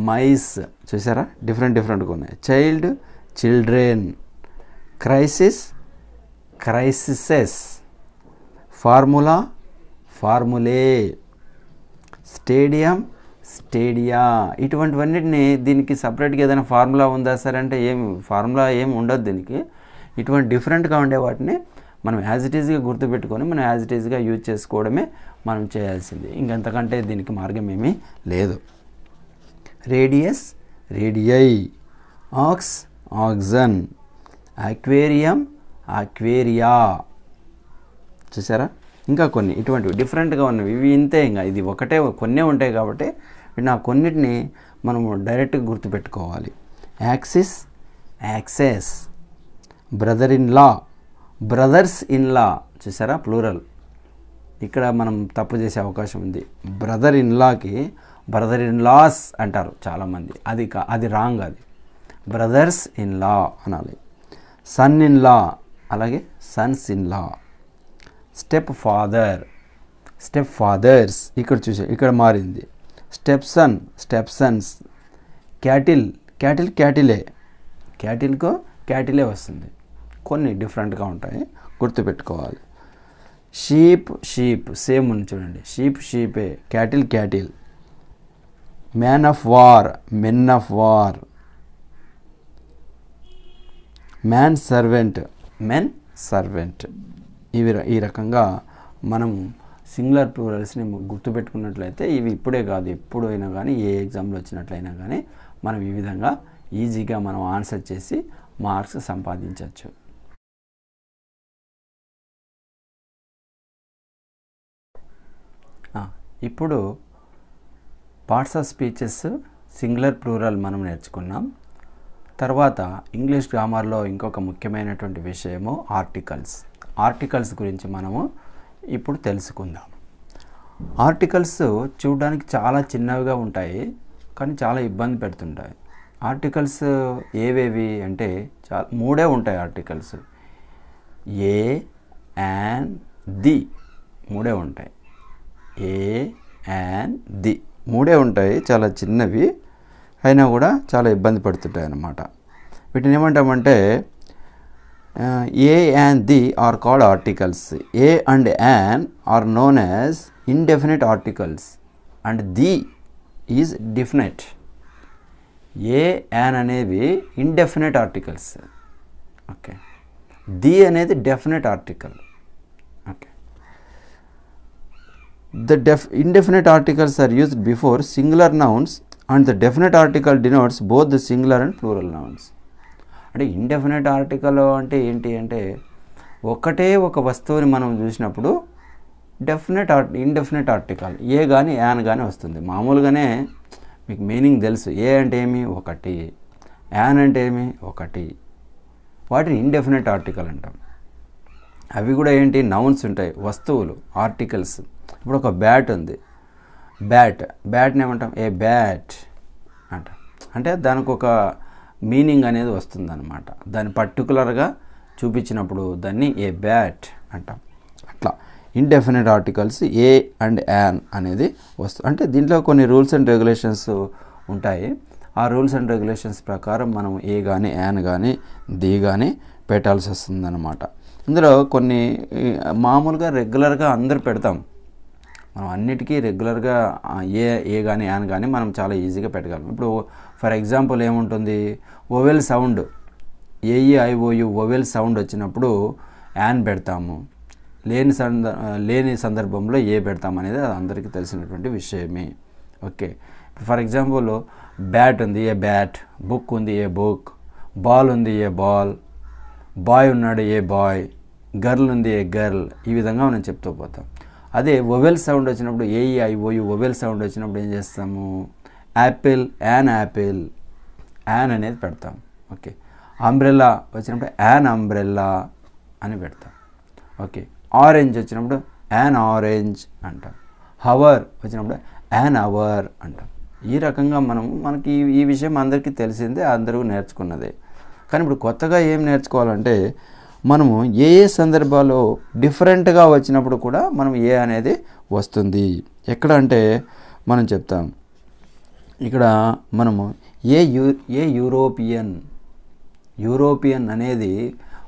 mice. చూసారా, డిఫరెంట్గా ఉన్నాయి. Child children, crises, formulae, stadia. ఇటువంటివన్నిటిని దీనికి సపరేట్గా ఏదైనా ఫార్ములా ఉందా సార్ అంటే ఫార్ములా ఏం ఉండదు దీనికి. ఇటువంటి డిఫరెంట్గా ఉండే వాటిని మనం యాజ్ ఇట్ ఈజ్గా గుర్తుపెట్టుకొని మనం యాజ్ ఇట్ ఈజ్గా యూజ్ చేసుకోవడమే మనం చేయాల్సింది. ఇంకంతకంటే దీనికి మార్గం ఏమీ లేదు. Radius radii, axon, aquaria. చూసారా, ఇంకా కొన్ని ఇటువంటివి డిఫరెంట్గా ఉన్నవి. ఇవి ఇంతే, ఇంకా ఇది ఒకటే కొన్నే ఉంటాయి కాబట్టి నా కొన్నిటిని మనము డైరెక్ట్గా గుర్తుపెట్టుకోవాలి. Access, brothers in law. చూసారా, ప్లూరల్. ఇక్కడ మనం తప్పు చేసే అవకాశం ఉంది. బ్రదర్ ఇన్ లాస్ అంటారు చాలామంది, అది రాంగ్. అది బ్రదర్స్ ఇన్ లా అనాలి. సన్ ఇన్ లా, అలాగే sons in law. Step fathers ఇక్కడ ఇక్కడ మారింది. స్టెప్సన్స్. క్యాటిలే, క్యాటిలే వస్తుంది. కొన్ని డిఫరెంట్గా ఉంటాయి, గుర్తుపెట్టుకోవాలి. షీప్ సేమ్ ఉంది చూడండి, షీపే. Cattle. Men of war. Men servant. ఈ రకంగా మనం సింగులర్ ప్లూరల్స్ని గుర్తుపెట్టుకున్నట్లయితే ఇవి ఇప్పుడే కాదు, ఎప్పుడైనా కానీ ఏ ఎగ్జామ్లో వచ్చినట్లయినా కానీ మనం ఈ విధంగా ఈజీగా మనం ఆన్సర్ చేసి మార్క్స్ సంపాదించవచ్చు. ఇప్పుడు parts of speeches singular plural మనం నేర్చుకున్నాం. తర్వాత ఇంగ్లీష్ గ్రామర్లో ఇంకొక ముఖ్యమైనటువంటి విషయము ఆర్టికల్స్ గురించి మనము ఇప్పుడు తెలుసుకుందాం. ఆర్టికల్స్ చూడడానికి చాలా చిన్నవిగా ఉంటాయి, కానీ చాలా ఇబ్బంది పెడుతుంటాయి. ఆర్టికల్స్ ఏవేవి అంటే మూడే ఉంటాయి. ఆర్టికల్స్ ఏ, యాన్, ది మూడే ఉంటాయి. ఏ, యాన్, ది మూడే ఉంటాయి, చాలా చిన్నవి అయినా కూడా చాలా ఇబ్బంది పడుతుంటాయి అన్నమాట. వీటిని ఏమంటామంటే a and the are called articles. A and an are known as indefinite articles and the is definite. A, an అనేవి ఇండెఫినెట్ ఆర్టికల్స్. ఓకే, ది అనేది definite article. Okay, the indefinite articles are used before singular nouns and the definite article denotes both the singular and plural nouns. అంటే ఇండెఫినెట్ ఆర్టికల్ అంటే ఏంటి అంటే ఒకటే ఒక వస్తువుని మనం చూసినప్పుడు ఇండెఫినెట్ ఆర్టికల్ ఏ కానీ యాన్ కానీ వస్తుంది. మామూలుగానే మీకు మీనింగ్ తెలుసు. ఏ అంటే ఏమి, ఒకటి. యాన్ అంటే ఏమి, ఒకటి. వాటిని ఇండెఫినెట్ ఆర్టికల్ అంటాం. అవి కూడా ఏంటి, నౌన్స్ ఉంటాయి, వస్తువులు, ఆర్టికల్స్. ఇప్పుడు ఒక బ్యాట్ ఉంది, బ్యాట్ని ఏమంటాం? ఏ బ్యాట్ అంటాం. అంటే దానికి ఒక మీనింగ్ అనేది వస్తుందన్నమాట. దాన్ని పర్టికులర్గా చూపించినప్పుడు దాన్ని ఏ బ్యాట్ అంటాం. అట్లా indefinite articles a and an అనేది వస్తుంది. అంటే దీంట్లో కొన్ని రూల్స్ అండ్ రెగ్యులేషన్స్ ఉంటాయి. ఆ రూల్స్ అండ్ రెగ్యులేషన్స్ ప్రకారం మనం ఏ కానీ యాన్ కానీ ది కానీ పెట్టాల్సి వస్తుందన్నమాట. ఇందులో కొన్ని మామూలుగా రెగ్యులర్గా అందరు పెడతాం. మనం అన్నిటికీ రెగ్యులర్గా ఏ కానీ యాన్ కానీ మనం చాలా ఈజీగా పెట్టగలం. ఇప్పుడు ఫర్ ఎగ్జాంపుల్ ఏముంటుంది? Vowel sound AEIOU vowel sound వచ్చినప్పుడు యాన్ పెడతాము, లేని సందర్భంలో ఏ పెడతాం అనేది అది అందరికీ తెలిసినటువంటి విషయమే. ఓకే, ఫర్ ఎగ్జాంపుల్ బ్యాట్ ఉంది, ఏ బ్యాట్. బుక్ ఉంది, ఏ బుక్. బాల్ ఉంది, ఏ బాల్. బాయ్ ఉన్నాడు, ఏ బాయ్. గర్ల్ ఉంది, ఏ గర్ల్. ఈ విధంగా మనం చెప్తూ పోతాం. అదే వొవెల్ సౌండ్ వచ్చినప్పుడు ఏఈఐఓయు వొవెల్ సౌండ్ వచ్చినప్పుడు ఏం చేస్తాము? యాపిల్, యాన్ యాపిల్, యాన్ అనేది పెడతాం. ఓకే, అంబ్రెల్లా వచ్చినప్పుడు యాన్ అంబ్రెల్లా అని పెడతాం. ఓకే, ఆరెంజ్ వచ్చినప్పుడు యాన్ ఆరెంజ్ అంటాం. హవర్ వచ్చినప్పుడు యాన్ అవర్ అంటాం. ఈ రకంగా మనకి ఈ విషయం అందరికీ తెలిసిందే, అందరూ నేర్చుకున్నదే. కానీ ఇప్పుడు కొత్తగా ఏం నేర్చుకోవాలంటే మనము ఏ సందర్భాల్లో డిఫరెంట్గా వచ్చినప్పుడు కూడా మనం ఏ అనేది వస్తుంది. ఎక్కడ అంటే మనం చెప్తాం ఇక్కడ మనము యూరోపియన్ అనేది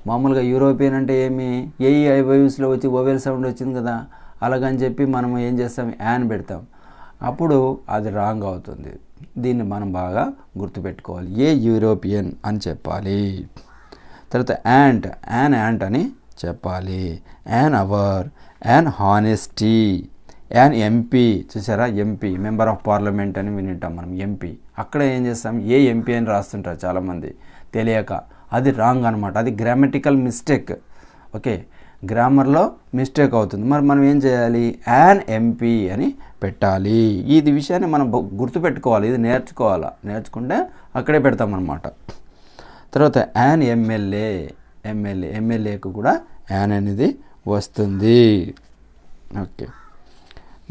మామూలుగా యూరోపియన్ అంటే ఏమి? ఏఈఐఓయూస్లో వచ్చి ఓవెల్ సౌండ్ వచ్చింది కదా, అలాగని చెప్పి మనం ఏం చేస్తాం? యాన్ పెడతాం. అప్పుడు అది రాంగ్ అవుతుంది. దీన్ని మనం బాగా గుర్తుపెట్టుకోవాలి. ఏ యూరోపియన్ అని చెప్పాలి. తర్వాత యాన్ యాంట్ అని చెప్పాలి. An hour, an honesty, an MP. చూసారా, ఎంపీ మెంబర్ ఆఫ్ పార్లమెంట్ అని వినింటాం మనం, ఎంపీ. అక్కడ ఏం చేస్తాం? ఏ ఎంపీ అని రాస్తుంటారు చాలామంది తెలియక. అది రాంగ్ అనమాట. అది గ్రామటికల్ మిస్టేక్. ఓకే, గ్రామర్లో మిస్టేక్ అవుతుంది. మరి మనం ఏం చేయాలి? యాన్ ఎంపీ అని పెట్టాలి. ఇది విషయాన్ని మనం గుర్తుపెట్టుకోవాలి. ఇది నేర్చుకుంటే అక్కడే పెడతామన్నమాట. తర్వాత యాన్ ఎమ్మెల్యేకు కూడా యాన్ అనేది వస్తుంది. Okay,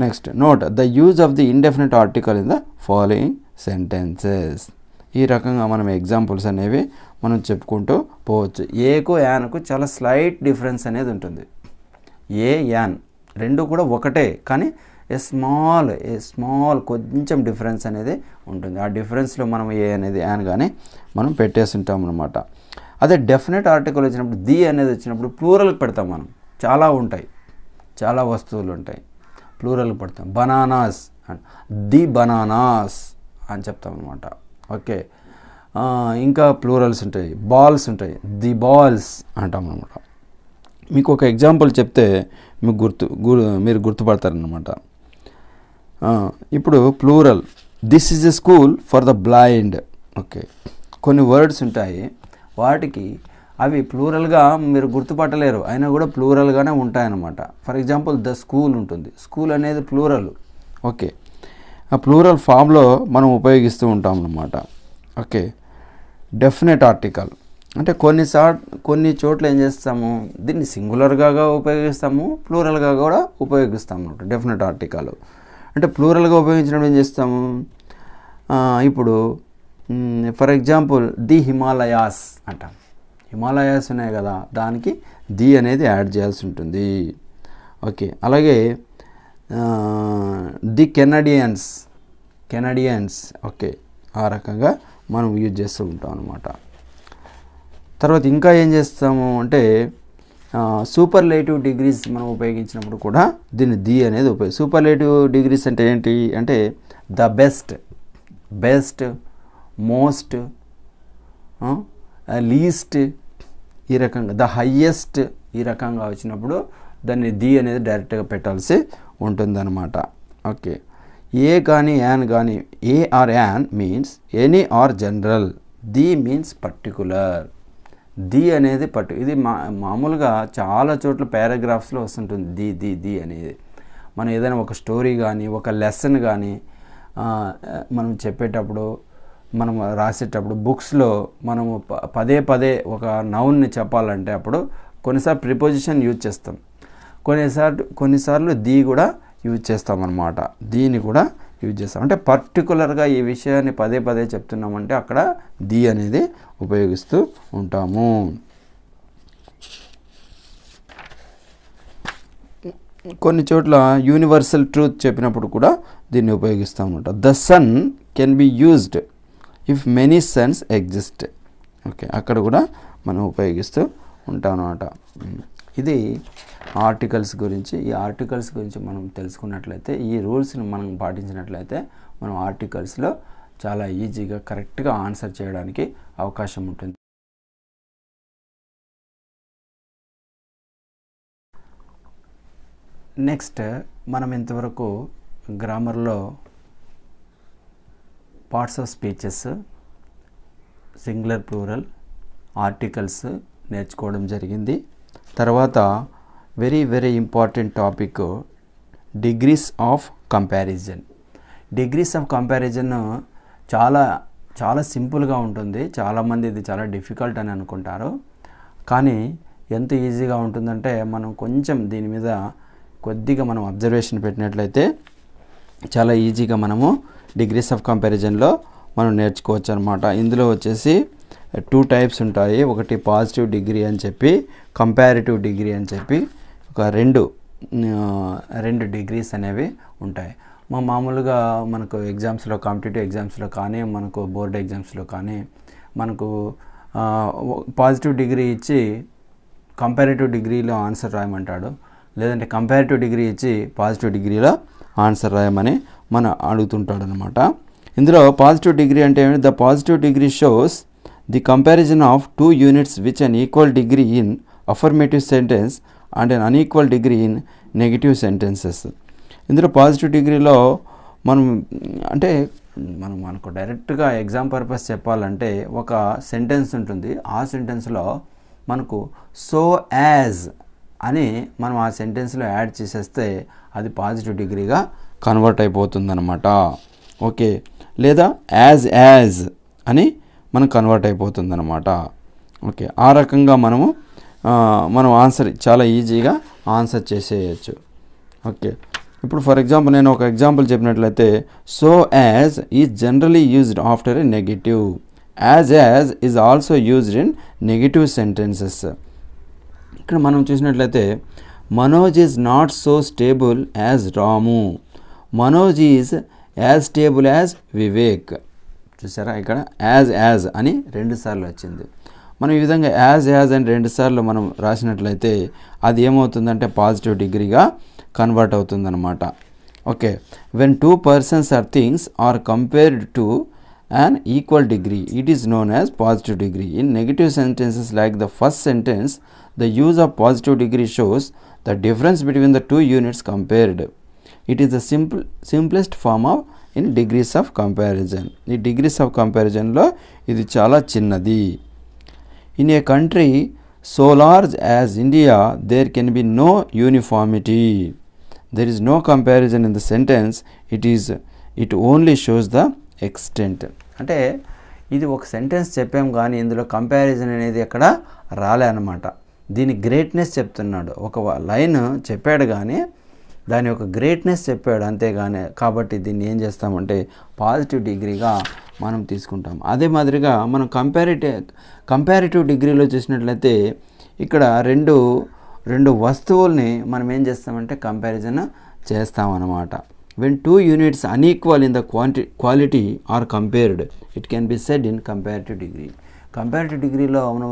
next note the use of the indefinite article in the following sentences. ఈ రకంగా మనం ఎగ్జాంపుల్స్ అనేవి మనం చెప్పుకుంటూ పోవచ్చు. ఏకు యాన్కు చాలా స్లైట్ డిఫరెన్స్ అనేది ఉంటుంది. ఏ యాన్ రెండు కూడా ఒకటే, కానీ ఏ స్మాల్ కొంచెం డిఫరెన్స్ అనేది ఉంటుంది. ఆ డిఫరెన్స్లో మనం ఏ అనేది యాన్ కానీ మనం పెట్టేస్తుంటాం అనమాట. అదే డెఫినెట్ ఆర్టికల్ వచ్చినప్పుడు ది అనేది వచ్చినప్పుడు ప్లూరల్కి పెడతాం. మనం చాలా ఉంటాయి, చాలా వస్తువులు ఉంటాయి, ప్లూరల్కి పెడతాం. బనానాస్, ది బనానాస్ అని చెప్తాం అనమాట. ఓకే, ఇంకా ప్లూరల్స్ ఉంటాయి, బాల్స్ ఉంటాయి, ది బాల్స్ అంటాం అనమాట. మీకు ఒక ఎగ్జాంపుల్ చెప్తే మీరు గుర్తుపడతారనమాట. ఇప్పుడు plural, this is a school for the blind. Okay, కొన్ని వర్డ్స్ ఉంటాయి, వాటికి అవి ప్లూరల్గా మీరు గుర్తుపట్టలేరు, అయినా కూడా ప్లూరల్గానే ఉంటాయన్నమాట. ఫర్ ఎగ్జాంపుల్ ద స్కూల్ ఉంటుంది. స్కూల్ అనేది ప్లూరల్. ఓకే, ఆ ప్లూరల్ ఫామ్లో మనం ఉపయోగిస్తూ ఉంటాం అన్నమాట. ఓకే, డెఫినెట్ ఆర్టికల్ అంటే కొన్ని చోట్ల ఏం చేస్తాము? దీన్ని సింగులర్గా ఉపయోగిస్తాము, ప్లూరల్గా కూడా ఉపయోగిస్తాము అన్నమాట. డెఫినెట్ ఆర్టికల్ అంటే ప్లూరల్గా ఉపయోగించినప్పుడు ఏం చేస్తాము? ఇప్పుడు ఫర్ ఎగ్జాంపుల్ ది హిమాలయాస్ అంటాం. హిమాలయాస్ ఉన్నాయి కదా, దానికి ది అనేది యాడ్ చేయాల్సి ఉంటుంది. ఓకే, అలాగే ది కెనడియన్స్. ఓకే, ఆ రకంగా మనం యూజ్ చేస్తూ ఉంటాం అన్నమాట. తర్వాత ఇంకా ఏం చేస్తాము అంటే సూపర్లేటివ్ డిగ్రీస్ మనం ఉపయోగించినప్పుడు కూడా దీన్ని ది అనేది సూపర్లేటివ్ డిగ్రీస్ అంటే ఏంటి అంటే ద బెస్ట్, మోస్ట్, లీస్ట్, ఈ రకంగా ద హయ్యెస్ట్, ఈ రకంగా వచ్చినప్పుడు దాన్ని ది అనేది డైరెక్ట్గా పెట్టాల్సి ఉంటుందన్నమాట. ఓకే, ఏ కానీ యాన్ కానీ, a or an means any or general, the means particular. The అనేది ఇది మామూలుగా చాలా చోట్ల పారాగ్రాఫ్స్లో వస్తుంటుంది ది అనేది. మనం ఏదైనా ఒక స్టోరీ కానీ ఒక లెసన్ కానీ మనం చెప్పేటప్పుడు, మనం రాసేటప్పుడు బుక్స్లో మనము పదే ఒక నౌన్ని చెప్పాలంటే అప్పుడు కొన్నిసార్లు ప్రిపోజిషన్ యూజ్ చేస్తాం, కొన్నిసార్లు ది కూడా యూజ్ చేస్తామన్నమాట. దీన్ని కూడా యూజ్ చేస్తాం. అంటే పర్టికులర్గా ఈ విషయాన్ని పదే పదే చెప్తున్నామంటే అక్కడ ది అనేది ఉపయోగిస్తూ ఉంటాము. కొన్ని చోట్ల యూనివర్సల్ ట్రూత్ చెప్పినప్పుడు కూడా దీన్ని ఉపయోగిస్తాం అనమాట. The sun can be used if many suns exist. Okay, అక్కడ కూడా మనం ఉపయోగిస్తూ ఉంటాం అన్నమాట. ఇది ఆర్టికల్స్ గురించి. ఈ ఆర్టికల్స్ గురించి మనం తెలుసుకున్నట్లయితే, ఈ రూల్స్ని మనం పాటించినట్లయితే మనం ఆర్టికల్స్లో చాలా ఈజీగా కరెక్ట్గా ఆన్సర్ చేయడానికి అవకాశం ఉంటుంది. నెక్స్ట్ మనం ఇంతవరకు గ్రామర్లో parts of speeches, singular plural, articles నేర్చుకోవడం జరిగింది. తర్వాత very important topic degrees of comparison. Degrees of comparison చాలా సింపుల్గా ఉంటుంది. చాలామంది ఇది చాలా డిఫికల్ట్ అని అనుకుంటారు. కానీ ఎంత ఈజీగా ఉంటుందంటే మనం కొంచెం దీని మీద కొద్దిగా మనం అబ్జర్వేషన్ పెట్టినట్లయితే చాలా ఈజీగా మనము డిగ్రీస్ ఆఫ్ కంపారిజన్లో మనం నేర్చుకోవచ్చు అనమాట. ఇందులో వచ్చేసి 2 టైప్స్ ఉంటాయి. ఒకటి పాజిటివ్ డిగ్రీ అని చెప్పి, కంపారిటివ్ డిగ్రీ అని చెప్పి ఒక రెండు డిగ్రీస్ అనేవి ఉంటాయి. మామూలుగా మనకు ఎగ్జామ్స్లో, కాంపిటేటివ్ ఎగ్జామ్స్లో కానీ, మనకు బోర్డ్ ఎగ్జామ్స్లో కానీ మనకు పాజిటివ్ డిగ్రీ ఇచ్చి కంపారిటివ్ డిగ్రీలో ఆన్సర్ రాయమంటాడు. లేదంటే కంపారిటివ్ డిగ్రీ ఇచ్చి పాజిటివ్ డిగ్రీలో ఆన్సర్ రాయమని మన అడుగుతుంటాడు అనమాట. ఇందులో పాజిటివ్ డిగ్రీ అంటే ఏమిటి? The positive degree shows the comparison of 2 units which an equal degree in affirmative sentence and an unequal degree in negative sentences. ఇందులో పాజిటివ్ డిగ్రీలో మనకు డైరెక్ట్గా ఎగ్జామ్ పర్పస్ చెప్పాలంటే ఒక సెంటెన్స్ ఉంటుంది. ఆ సెంటెన్స్లో మనకు సో యాజ్ అని మనం ఆ సెంటెన్స్లో యాడ్ చేసేస్తే అది పాజిటివ్ డిగ్రీగా కన్వర్ట్ అయిపోతుందన్నమాట. ఓకే, లేదా యాజ్ అని మనకు కన్వర్ట్ అయిపోతుందన్నమాట. ఓకే, ఆ రకంగా మనం ఆన్సర్ చాలా ఈజీగా ఆన్సర్ చేసేయచ్చు. ఓకే, ఇప్పుడు ఫర్ ఎగ్జాంపుల్ నేను ఒక ఎగ్జాంపుల్ చెప్పినట్లయితే, so as is generally used after a negative. As is also used in negative sentences. ఇక్కడ మనం చూసినట్లయితే Manoj is not so stable as Ramu. Manoj is as stable as Vivek. చూసారా, ఇక్కడ యాజ్ అని 2 సార్లు వచ్చింది. మనం ఈ విధంగా యాజ్ అని 2 సార్లు మనం రాసినట్లయితే అది ఏమవుతుందంటే పాజిటివ్ డిగ్రీగా కన్వర్ట్ అవుతుందన్నమాట. Okay, when 2 persons or things are compared to an equal degree, it is known as positive degree. In negative sentences like the first sentence, the use of positive degree shows the difference between the 2 units compared. It is the simplest form of in degrees of comparison. ఈ degrees of comparison లో ఇది చాలా చిన్నది. In a country so large as India, there can be no uniformity. There is no comparison in the sentence. It only shows the extent. అంటే ఇది ఒక సెంటెన్స్ చెప్పాం కానీ ఇందులో కంపారిజన్ అనేది ఎక్కడ రాలే అన్నమాట. దీని గ్రేట్నెస్ చెప్తున్నాడు. ఒక లైన్ చెప్పాడు కానీ దాని యొక్క గ్రేట్నెస్ చెప్పాడు అంతేగాని. కాబట్టి దీన్ని ఏం చేస్తామంటే పాజిటివ్ డిగ్రీగా మనం తీసుకుంటాం. అదే మాదిరిగా మనం కంపారిటివ్ డిగ్రీలో చూసినట్లయితే ఇక్కడ రెండు వస్తువుల్ని మనం ఏం చేస్తామంటే కంపారిజన్ చేస్తామన్నమాట. When 2 units unequal in the quality are compared, it can be said in comparative degree. Comparative డిగ్రీలో మనం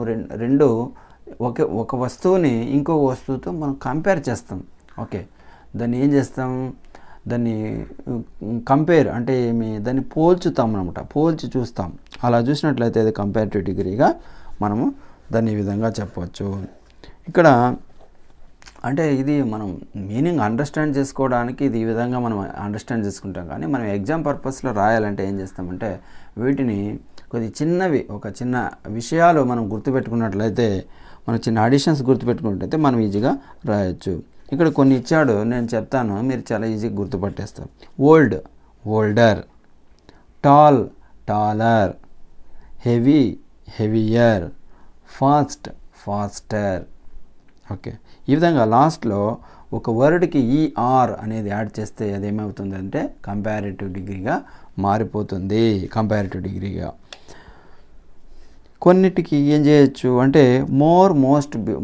ఒక వస్తువుని ఇంకో వస్తువుతో మనం కంపేర్ చేస్తాం. ఓకే, దాన్ని ఏం చేస్తాం? దాన్ని కంపేర్ అంటే దాన్ని పోల్చుతాం అన్నమాట. పోల్చి చూస్తాం. అలా చూసినట్లయితే అది కంపారిటివ్ డిగ్రీగా మనము దాన్ని ఈ విధంగా చెప్పవచ్చు. ఇక్కడ అంటే ఇది మనం మీనింగ్ అండర్స్టాండ్ చేసుకోవడానికి ఇది ఈ విధంగా మనం అండర్స్టాండ్ చేసుకుంటాం. కానీ మనం ఎగ్జామ్ పర్పస్లో రాయాలంటే ఏం చేస్తామంటే వీటిని కొద్ది చిన్నవి, ఒక చిన్న విషయాలు మనం గుర్తుపెట్టుకున్నట్లయితే, మనం చిన్న అడిషన్స్ గుర్తుపెట్టుకున్నట్లయితే మనం ఈజీగా రాయొచ్చు. ఇక్కడ కొన్ని ఇచ్చాడు, నేను చెప్తాను, మీరు చాలా ఈజీగా గుర్తుపట్టేస్తారు. Old, older, tall, taller, heavy, heavier, fast, faster. Okay, ఈ విధంగా లాస్ట్లో ఒక వర్డ్కి ఈఆర్ అనేది యాడ్ చేస్తే అది ఏమవుతుందంటే కంపారిటివ్ డిగ్రీగా మారిపోతుంది. కంపారిటివ్ డిగ్రీగా కొన్నిటికి ఏం చేయొచ్చు అంటే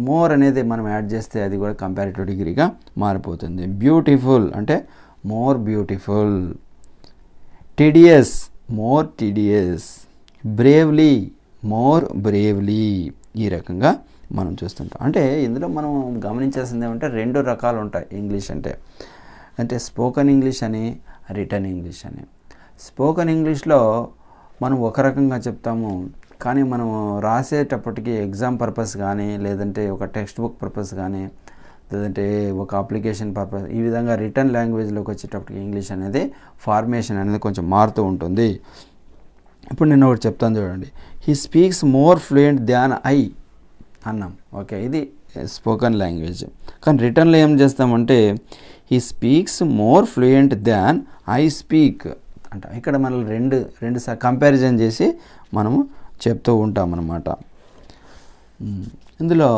మోర్ అనేది మనం యాడ్ చేస్తే అది కూడా కంపారిటివ్ డిగ్రీగా మారిపోతుంది. బ్యూటిఫుల్ అంటే more beautiful, tedious more tedious, bravely more bravely. ఈ రకంగా మనం చూస్తుంటాం. అంటే ఇందులో మనం గమనించాల్సింది ఏమంటే 2 రకాలు ఉంటాయి ఇంగ్లీష్ అంటే స్పోకెన్ ఇంగ్లీష్ అని, రిటన్ ఇంగ్లీష్ అని. స్పోకెన్ ఇంగ్లీష్లో మనం ఒక రకంగా చెప్తాము, కానీ మనం రాసేటప్పటికి ఎగ్జామ్ పర్పస్ కానీ, లేదంటే ఒక టెక్స్ట్ బుక్ పర్పస్ కానీ, లేదంటే ఒక అప్లికేషన్ పర్పస్, ఈ విధంగా రిటర్న్ లాంగ్వేజ్లోకి వచ్చేటప్పటికి ఇంగ్లీష్ అనేది ఫార్మేషన్ అనేది కొంచెం మారుతూ ఉంటుంది. ఇప్పుడు నేను ఒకటి చెప్తాను చూడండి. He speaks more fluent than I అన్నాం. ఓకే, ఇది స్పోకెన్ లాంగ్వేజ్. కానీ రిటర్న్లో ఏం చేస్తామంటే he speaks more fluent than I speak అంట. ఇక్కడ మనం రెండు కంపారిజన్ చేసి మనము చెప్తూ ఉంటాం అన్నమాట. ఇందులో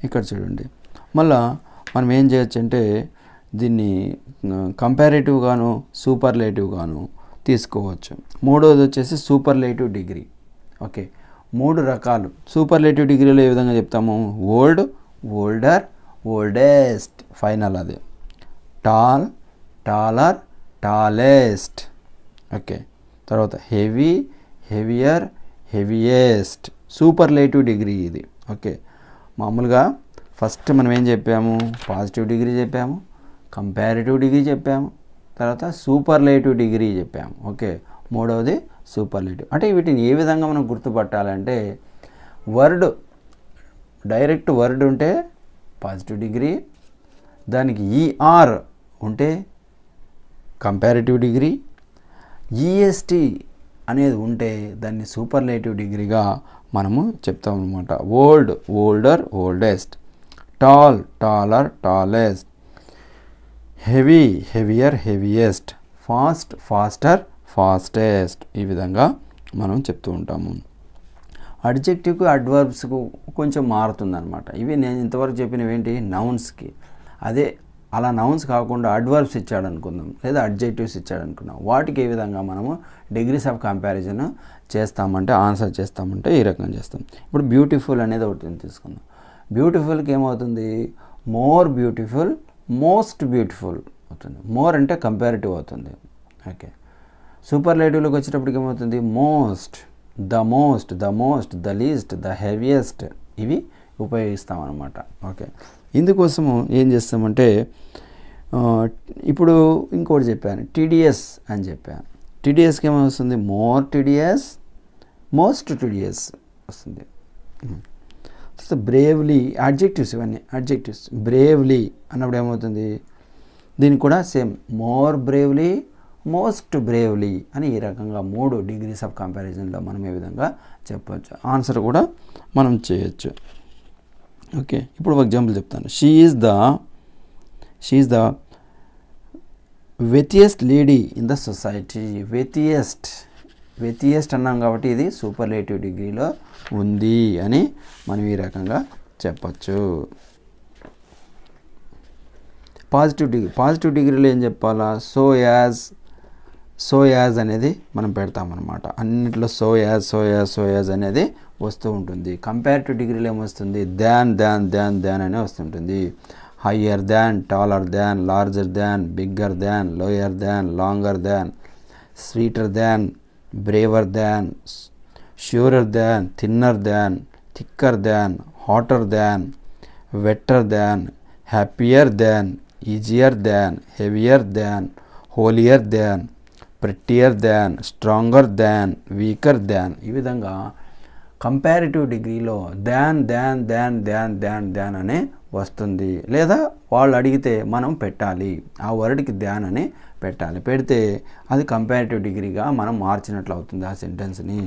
ఇక్కడ చూడండి, మళ్ళా మనం ఏం చేయొచ్చు అంటే దీన్ని కంపారిటివ్ గాను సూపర్లేటివ్ గాను తీసుకోవచ్చు. మూడోది వచ్చేసి సూపర్లేటివ్ డిగ్రీ. ఓకే, 3 రకాలు. సూపర్లేటివ్ డిగ్రీలో ఏ విధంగా చెప్తాము? ఓల్డ్, ఓల్డర్, ఓల్డెస్ట్, ఫైనల్ అది టాల్, టాలర్, టాలెస్ట్. ఓకే, తర్వాత heavy, heavier, heaviest. Superlative degree ఇది. ఓకే, మామూలుగా ఫస్ట్ మనం ఏం చెప్పాము? పాజిటివ్ డిగ్రీ చెప్పాము, కంపారిటివ్ డిగ్రీ చెప్పాము, తర్వాత సూపర్లేటివ్ డిగ్రీ చెప్పాము. ఓకే, మూడవది సూపర్లేటివ్. అంటే వీటిని ఏ విధంగా మనం గుర్తుపట్టాలంటే డైరెక్ట్ వర్డ్ ఉంటే పాజిటివ్ డిగ్రీ, దానికి ఈఆర్ ఉంటే కంపారిటివ్ డిగ్రీ, ఈఎస్టీ అనేది ఉంటే దాన్ని సూపర్లేటివ్ డిగ్రీగా మనము చెప్తాం అన్నమాట. Old, older, oldest, tall, taller, tallest, heavy, heavier, heaviest, fast, faster, fastest. ఈ విధంగా మనం చెప్తూ ఉంటాము. అడ్జెక్టివ్కు అడ్వర్బ్స్కు కొంచెం మారుతుందన్నమాట. ఇవి నేను ఇంతవరకు చెప్పినవి ఏంటి? నౌన్స్కి. అదే అలా నౌన్స్ కాకుండా అడ్వర్బ్స్ ఇచ్చాడు అనుకుందాం, లేదా అడ్జెక్టివ్స్ ఇచ్చాడు అనుకున్నాం, వాటికి ఏ విధంగా మనము డిగ్రీస్ ఆఫ్ కంపారిజన్ చేస్తామంటే, ఆన్సర్ చేస్తామంటే ఈ రకంగా చేస్తాం. ఇప్పుడు బ్యూటిఫుల్ అనేది ఒకటి తీసుకుందాం. బ్యూటిఫుల్కి ఏమవుతుంది? మోర్ బ్యూటిఫుల్, మోస్ట్ బ్యూటిఫుల్ అవుతుంది. మోర్ అంటే కంపారిటివ్ అవుతుంది. ఓకే, సూపర్లేటివ్లోకి వచ్చేటప్పటికి ఏమవుతుంది? Most, the most, the least, the heaviest. ఇవి ఉపయోగిస్తాం అన్నమాట. ఓకే, ఇందుకోసము ఏం చేస్తామంటే ఇప్పుడు ఇంకోటి చెప్పాను, టీడీఎస్ అని చెప్పాను. టీడీఎస్కి ఏమొస్తుంది? మోర్ టీడీఎస్, మోస్ట్ టీడీఎస్ వస్తుంది. బ్రేవ్లీ, అడ్జెక్టివ్స్, ఇవన్నీ అడ్జెక్టివ్స్. బ్రేవ్లీ అన్నప్పుడు ఏమవుతుంది? దీనికి కూడా same, more bravely, most bravely అని ఈ రకంగా 3 డిగ్రీస్ ఆఫ్ కంపారిజన్లో మనం ఏ విధంగా చెప్పవచ్చు. ఆన్సర్ కూడా మనం చేయొచ్చు. ఓకే, ఇప్పుడు ఒక ఎగ్జాంపుల్ చెప్తాను. She is the wealthiest lady in the society. Wealthiest అన్నాం కాబట్టి ఇది సూపర్లేటివ్ డిగ్రీలో ఉంది అని మనం ఈ రకంగా చెప్పచ్చు. పాజిటివ్ డిగ్రీలో ఏం చెప్పాలా? సో యాజ్ అనేది మనం పెడతామన్నమాట. అన్నింటిలో సో యాజ్ అనేది వస్తూ ఉంటుంది. కంపారిటివ్ డిగ్రీలో ఏమొస్తుంది? దాన్ అనే వస్తుంటుంది. Higher than, taller than, larger than, bigger than, lower than, longer than, sweeter than, braver than, surer than, thinner than, thicker than, hotter than, wetter than, happier than, easier than, heavier than, holier than, prettier than, stronger than, weaker than. ఈ విధంగా కంపారిటివ్ డిగ్రీలో దాన్ అనే వస్తుంది. లేదా వాళ్ళు అడిగితే మనం పెట్టాలి, ఆ వర్డ్కి దాన్ అని పెట్టాలి. పెడితే అది కంపారిటివ్ డిగ్రీగా మనం మార్చినట్లు అవుతుంది ఆ సెంటెన్స్ని.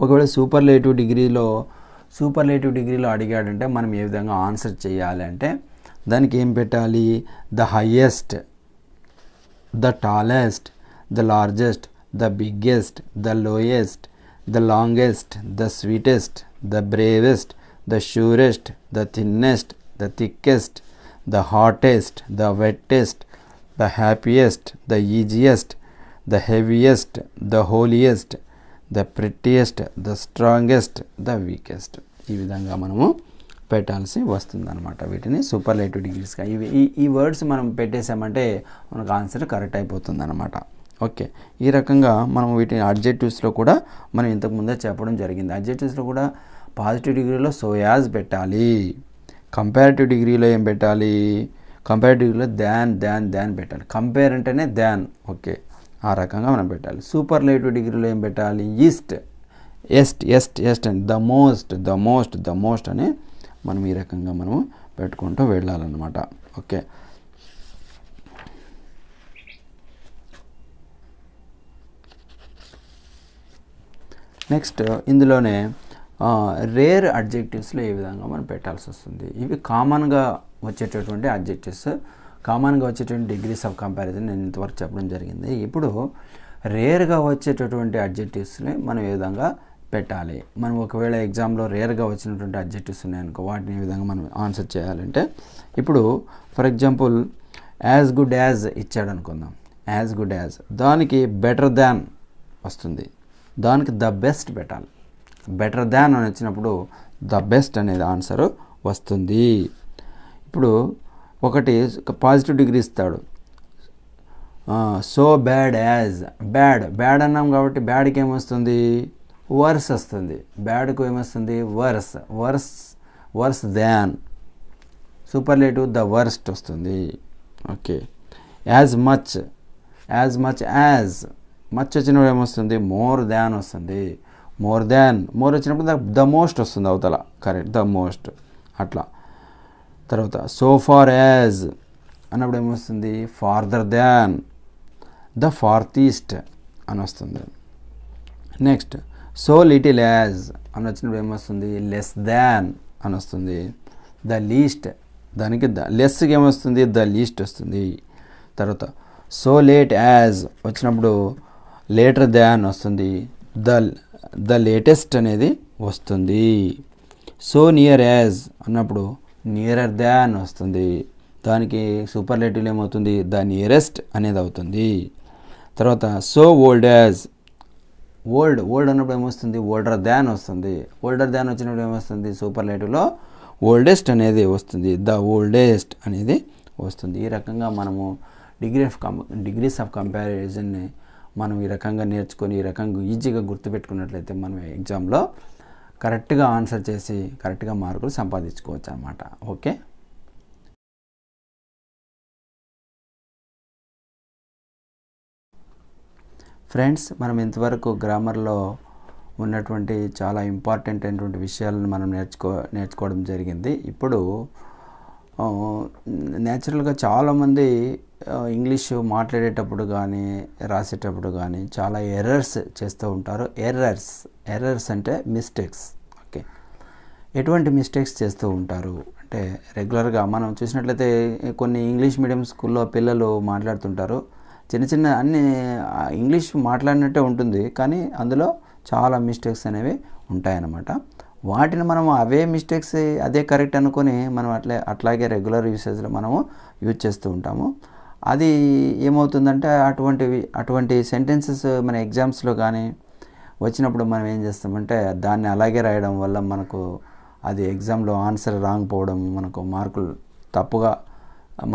ఒకవేళ సూపర్లేటివ్ డిగ్రీలో అడిగాడంటే మనం ఏ విధంగా ఆన్సర్ చేయాలి అంటే దానికి ఏం పెట్టాలి? The highest, the tallest, the largest, the biggest, the lowest, the longest, the sweetest, the bravest, the surest, the thinnest, the thickest, the hottest, the wettest, the happiest, the easiest, the heaviest, the holiest, the prettiest, the strongest, the weakest. ఈ విధంగా మనము పెట్టాల్సి వస్తుందన్నమాట. వీటిని సూపర్లేటివ్ డిగ్రీస్గా ఈ వర్డ్స్ మనం పెట్టేసామంటే మనకు ఆన్సర్ కరెక్ట్ అయిపోతుంది అనమాట. ఓకే, ఈ రకంగా మనం వీటిని అడ్జెక్టివ్స్లో కూడా మనం ఇంతకుముందే చెప్పడం జరిగింది. అడ్జెక్టివ్స్లో కూడా పాజిటివ్ డిగ్రీలో సో యాజ్ పెట్టాలి, కంపారిటివ్ డిగ్రీలో ఏం పెట్టాలి, కంపారిటివ్ డిగ్రీలో దాన్ పెట్టాలి. కంపేర్ అంటేనే దాన్. ఓకే, ఆ రకంగా మనం పెట్టాలి. సూపర్లేటివ్ డిగ్రీలో ఏం పెట్టాలి, ఎస్ట్ అని ద మోస్ట్ అని మనం ఈ రకంగా మనము పెట్టుకుంటూ వెళ్ళాలన్నమాట. ఓకే, నెక్స్ట్ ఇందులోనే రేర్ అడ్జెక్టివ్స్లో ఏ విధంగా మనం పెట్టాల్సి వస్తుంది. ఇవి కామన్గా వచ్చేటటువంటి అడ్జెక్టివ్స్, కామన్గా వచ్చేటువంటి డిగ్రీస్ ఆఫ్ కంపారిజన్ నేను ఇంతవరకు చెప్పడం జరిగింది. ఇప్పుడు రేర్గా వచ్చేటటువంటి అడ్జెక్టివ్స్ని మనం ఏ విధంగా పెట్టాలి. మనం ఒకవేళ ఎగ్జామ్లో రేర్గా వచ్చినటువంటి అడ్జెక్టివ్స్ ఉన్నాయనుకో, వాటిని ఏ విధంగా మనం ఆన్సర్ చేయాలంటే, ఇప్పుడు for example as good as ఇచ్చాడు అనుకుందాం. యాజ్ గుడ్ యాజ్ దానికి బెటర్ దాన్ వస్తుంది, దానికి ద బెస్ట్ పెట్టాలి. బెటర్ దాన్ అని వచ్చినప్పుడు ద బెస్ట్ అనేది ఆన్సర్ వస్తుంది. ఇప్పుడు ఒకటి పాజిటివ్ డిగ్రీ ఇస్తాడు, సో బ్యాడ్ యాజ్ బ్యాడ్ అన్నాం కాబట్టి బ్యాడ్కి ఏమొస్తుంది, వర్స్ వస్తుంది. బ్యాడ్కు ఏమొస్తుంది, verse than. Superlative the worst వస్తుంది. ఓకే, యాజ్ మచ్ వచ్చినప్పుడు ఏమొస్తుంది, మోర్ దాన్ వస్తుంది. మోర్ వచ్చినప్పుడు ద మోస్ట్ వస్తుంది అవతల. Correct, the most. అట్లా తర్వాత సో ఫార్ యాజ్ అన్నప్పుడు ఏమొస్తుంది, ఫార్దర్ దాన్, ద ఫార్తీస్ట్ అని వస్తుంది. నెక్స్ట్ సో లిటిల్ యాజ్ అని వచ్చినప్పుడు ఏమొస్తుంది, లెస్ దాన్ అని వస్తుంది. ద లీస్ట్, దానికి లెస్కి ఏమొస్తుంది, ద లీస్ట్ వస్తుంది. తర్వాత సో లేట్ యాజ్ వచ్చినప్పుడు లేటర్ దాన్ వస్తుంది, ద లేటెస్ట్ అనేది వస్తుంది. సో నియర్ యాజ్ అన్నప్పుడు నియరర్ దాన్ వస్తుంది, దానికి సూపర్లేటివ్లో ఏమవుతుంది, ద నియరెస్ట్ అనేది అవుతుంది. తర్వాత సో ఓల్డ్ యాజ్, ఓల్డ్ అన్నప్పుడు ఏమొస్తుంది, ఓల్డర్ దాన్ వస్తుంది. ఓల్డర్ దాన్ వచ్చినప్పుడు ఏమొస్తుంది, సూపర్లేటివ్లో ఓల్డెస్ట్ అనేది వస్తుంది, ద ఓల్డెస్ట్ అనేది వస్తుంది. ఈ రకంగా మనము డిగ్రీస్ ఆఫ్ కంపారిజన్ని మనం ఈ రకంగా నేర్చుకొని ఈ రకంగా ఈజీగా గుర్తుపెట్టుకున్నట్లయితే మనం ఎగ్జామ్లో కరెక్ట్గా ఆన్సర్ చేసి కరెక్ట్గా మార్కులు సంపాదించుకోవచ్చు అన్నమాట. ఓకే, ఫ్రెండ్స్, మనం ఇంతవరకు గ్రామర్లో ఉన్నటువంటి చాలా ఇంపార్టెంట్ అయినటువంటి విషయాలను మనం నేర్చుకోవడం జరిగింది. ఇప్పుడు నేచురల్గా చాలామంది ఇంగ్లీషు మాట్లాడేటప్పుడు కానీ రాసేటప్పుడు కానీ చాలా ఎర్రర్స్ చేస్తూ ఉంటారు. ఎర్రర్స్ అంటే మిస్టేక్స్. ఓకే, ఎటువంటి మిస్టేక్స్ చేస్తూ ఉంటారు అంటే రెగ్యులర్గా మనం చూసినట్లయితే కొన్ని ఇంగ్లీష్ మీడియం స్కూల్లో పిల్లలు మాట్లాడుతుంటారు. చిన్న అన్ని ఇంగ్లీష్ మాట్లాడినట్టే ఉంటుంది, కానీ అందులో చాలా మిస్టేక్స్ అనేవి ఉంటాయన్నమాట. వాటిని మనం అవే మిస్టేక్స్ అదే కరెక్ట్ అనుకొని మనం అట్లాగే రెగ్యులర్ యూసేజ్లో మనము యూజ్ చేస్తూ ఉంటాము. అది ఏమవుతుందంటే అటువంటి సెంటెన్సెస్ మన ఎగ్జామ్స్లో కానీ వచ్చినప్పుడు మనం ఏం చేస్తామంటే దాన్ని అలాగే రాయడం వల్ల మనకు అది ఎగ్జామ్లో ఆన్సర్ రాంగ్ పోవడం, మనకు తప్పుగా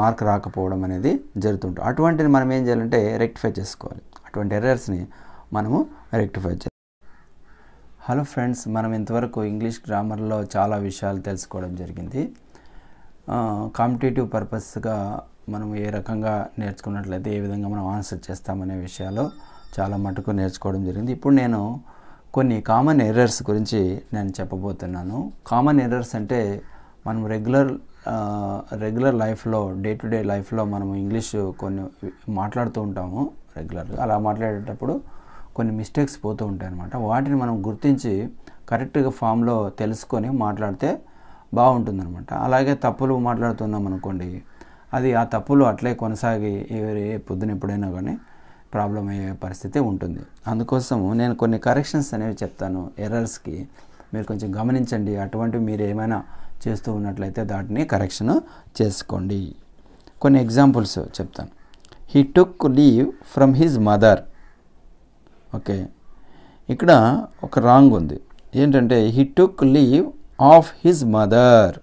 మార్క్ రాకపోవడం అనేది జరుగుతుంటుంది. అటువంటిని మనం ఏం చేయాలంటే రెక్టిఫై చేసుకోవాలి. అటువంటి ఎర్రర్స్ని మనము రెక్టిఫై చేయాలి. హలో ఫ్రెండ్స్, మనం ఇంతవరకు ఇంగ్లీష్ గ్రామర్లో చాలా విషయాలు తెలుసుకోవడం జరిగింది. కాంపిటేటివ్ పర్పస్గా మనం ఏ రకంగా నేర్చుకున్నట్లయితే ఏ విధంగా మనం ఆన్సర్ చేస్తామనే విషయాలు చాలా మటుకు నేర్చుకోవడం జరిగింది. ఇప్పుడు నేను కొన్ని కామన్ ఎర్రర్స్ గురించి నేను చెప్పబోతున్నాను. కామన్ ఎర్రర్స్ అంటే మనం రెగ్యులర్ లైఫ్లో డే టు డే లైఫ్లో మనం ఇంగ్లీష్ కొన్ని మాట్లాడుతూ ఉంటాము రెగ్యులర్గా. అలా మాట్లాడేటప్పుడు కొన్ని మిస్టేక్స్ పోతూ ఉంటాయి అన్నమాట. వాటిని మనం గుర్తించి కరెక్ట్గా ఫామ్లో తెలుసుకొని మాట్లాడితే బాగుంటుందన్నమాట. అలాగే తప్పులు మాట్లాడుతున్నాం అనుకోండి, అది ఆ తప్పులు అట్లే కొనసాగి పొద్దున ఎప్పుడైనా కానీ ప్రాబ్లం అయ్యే పరిస్థితి ఉంటుంది. అందుకోసం నేను కొన్ని కరెక్షన్స్ అనేవి చెప్తాను ఎర్రర్స్కి. మీరు కొంచెం గమనించండి. అటువంటివి మీరు ఏమైనా చేస్తూ ఉన్నట్లయితే దాటిని కరెక్షన్ చేసుకోండి. కొన్ని ఎగ్జాంపుల్స్ చెప్తాను. He took leave from his mother. Okay, ఇక్కడ ఒక రాంగ్ ఉంది. ఏంటంటే he took leave of his mother.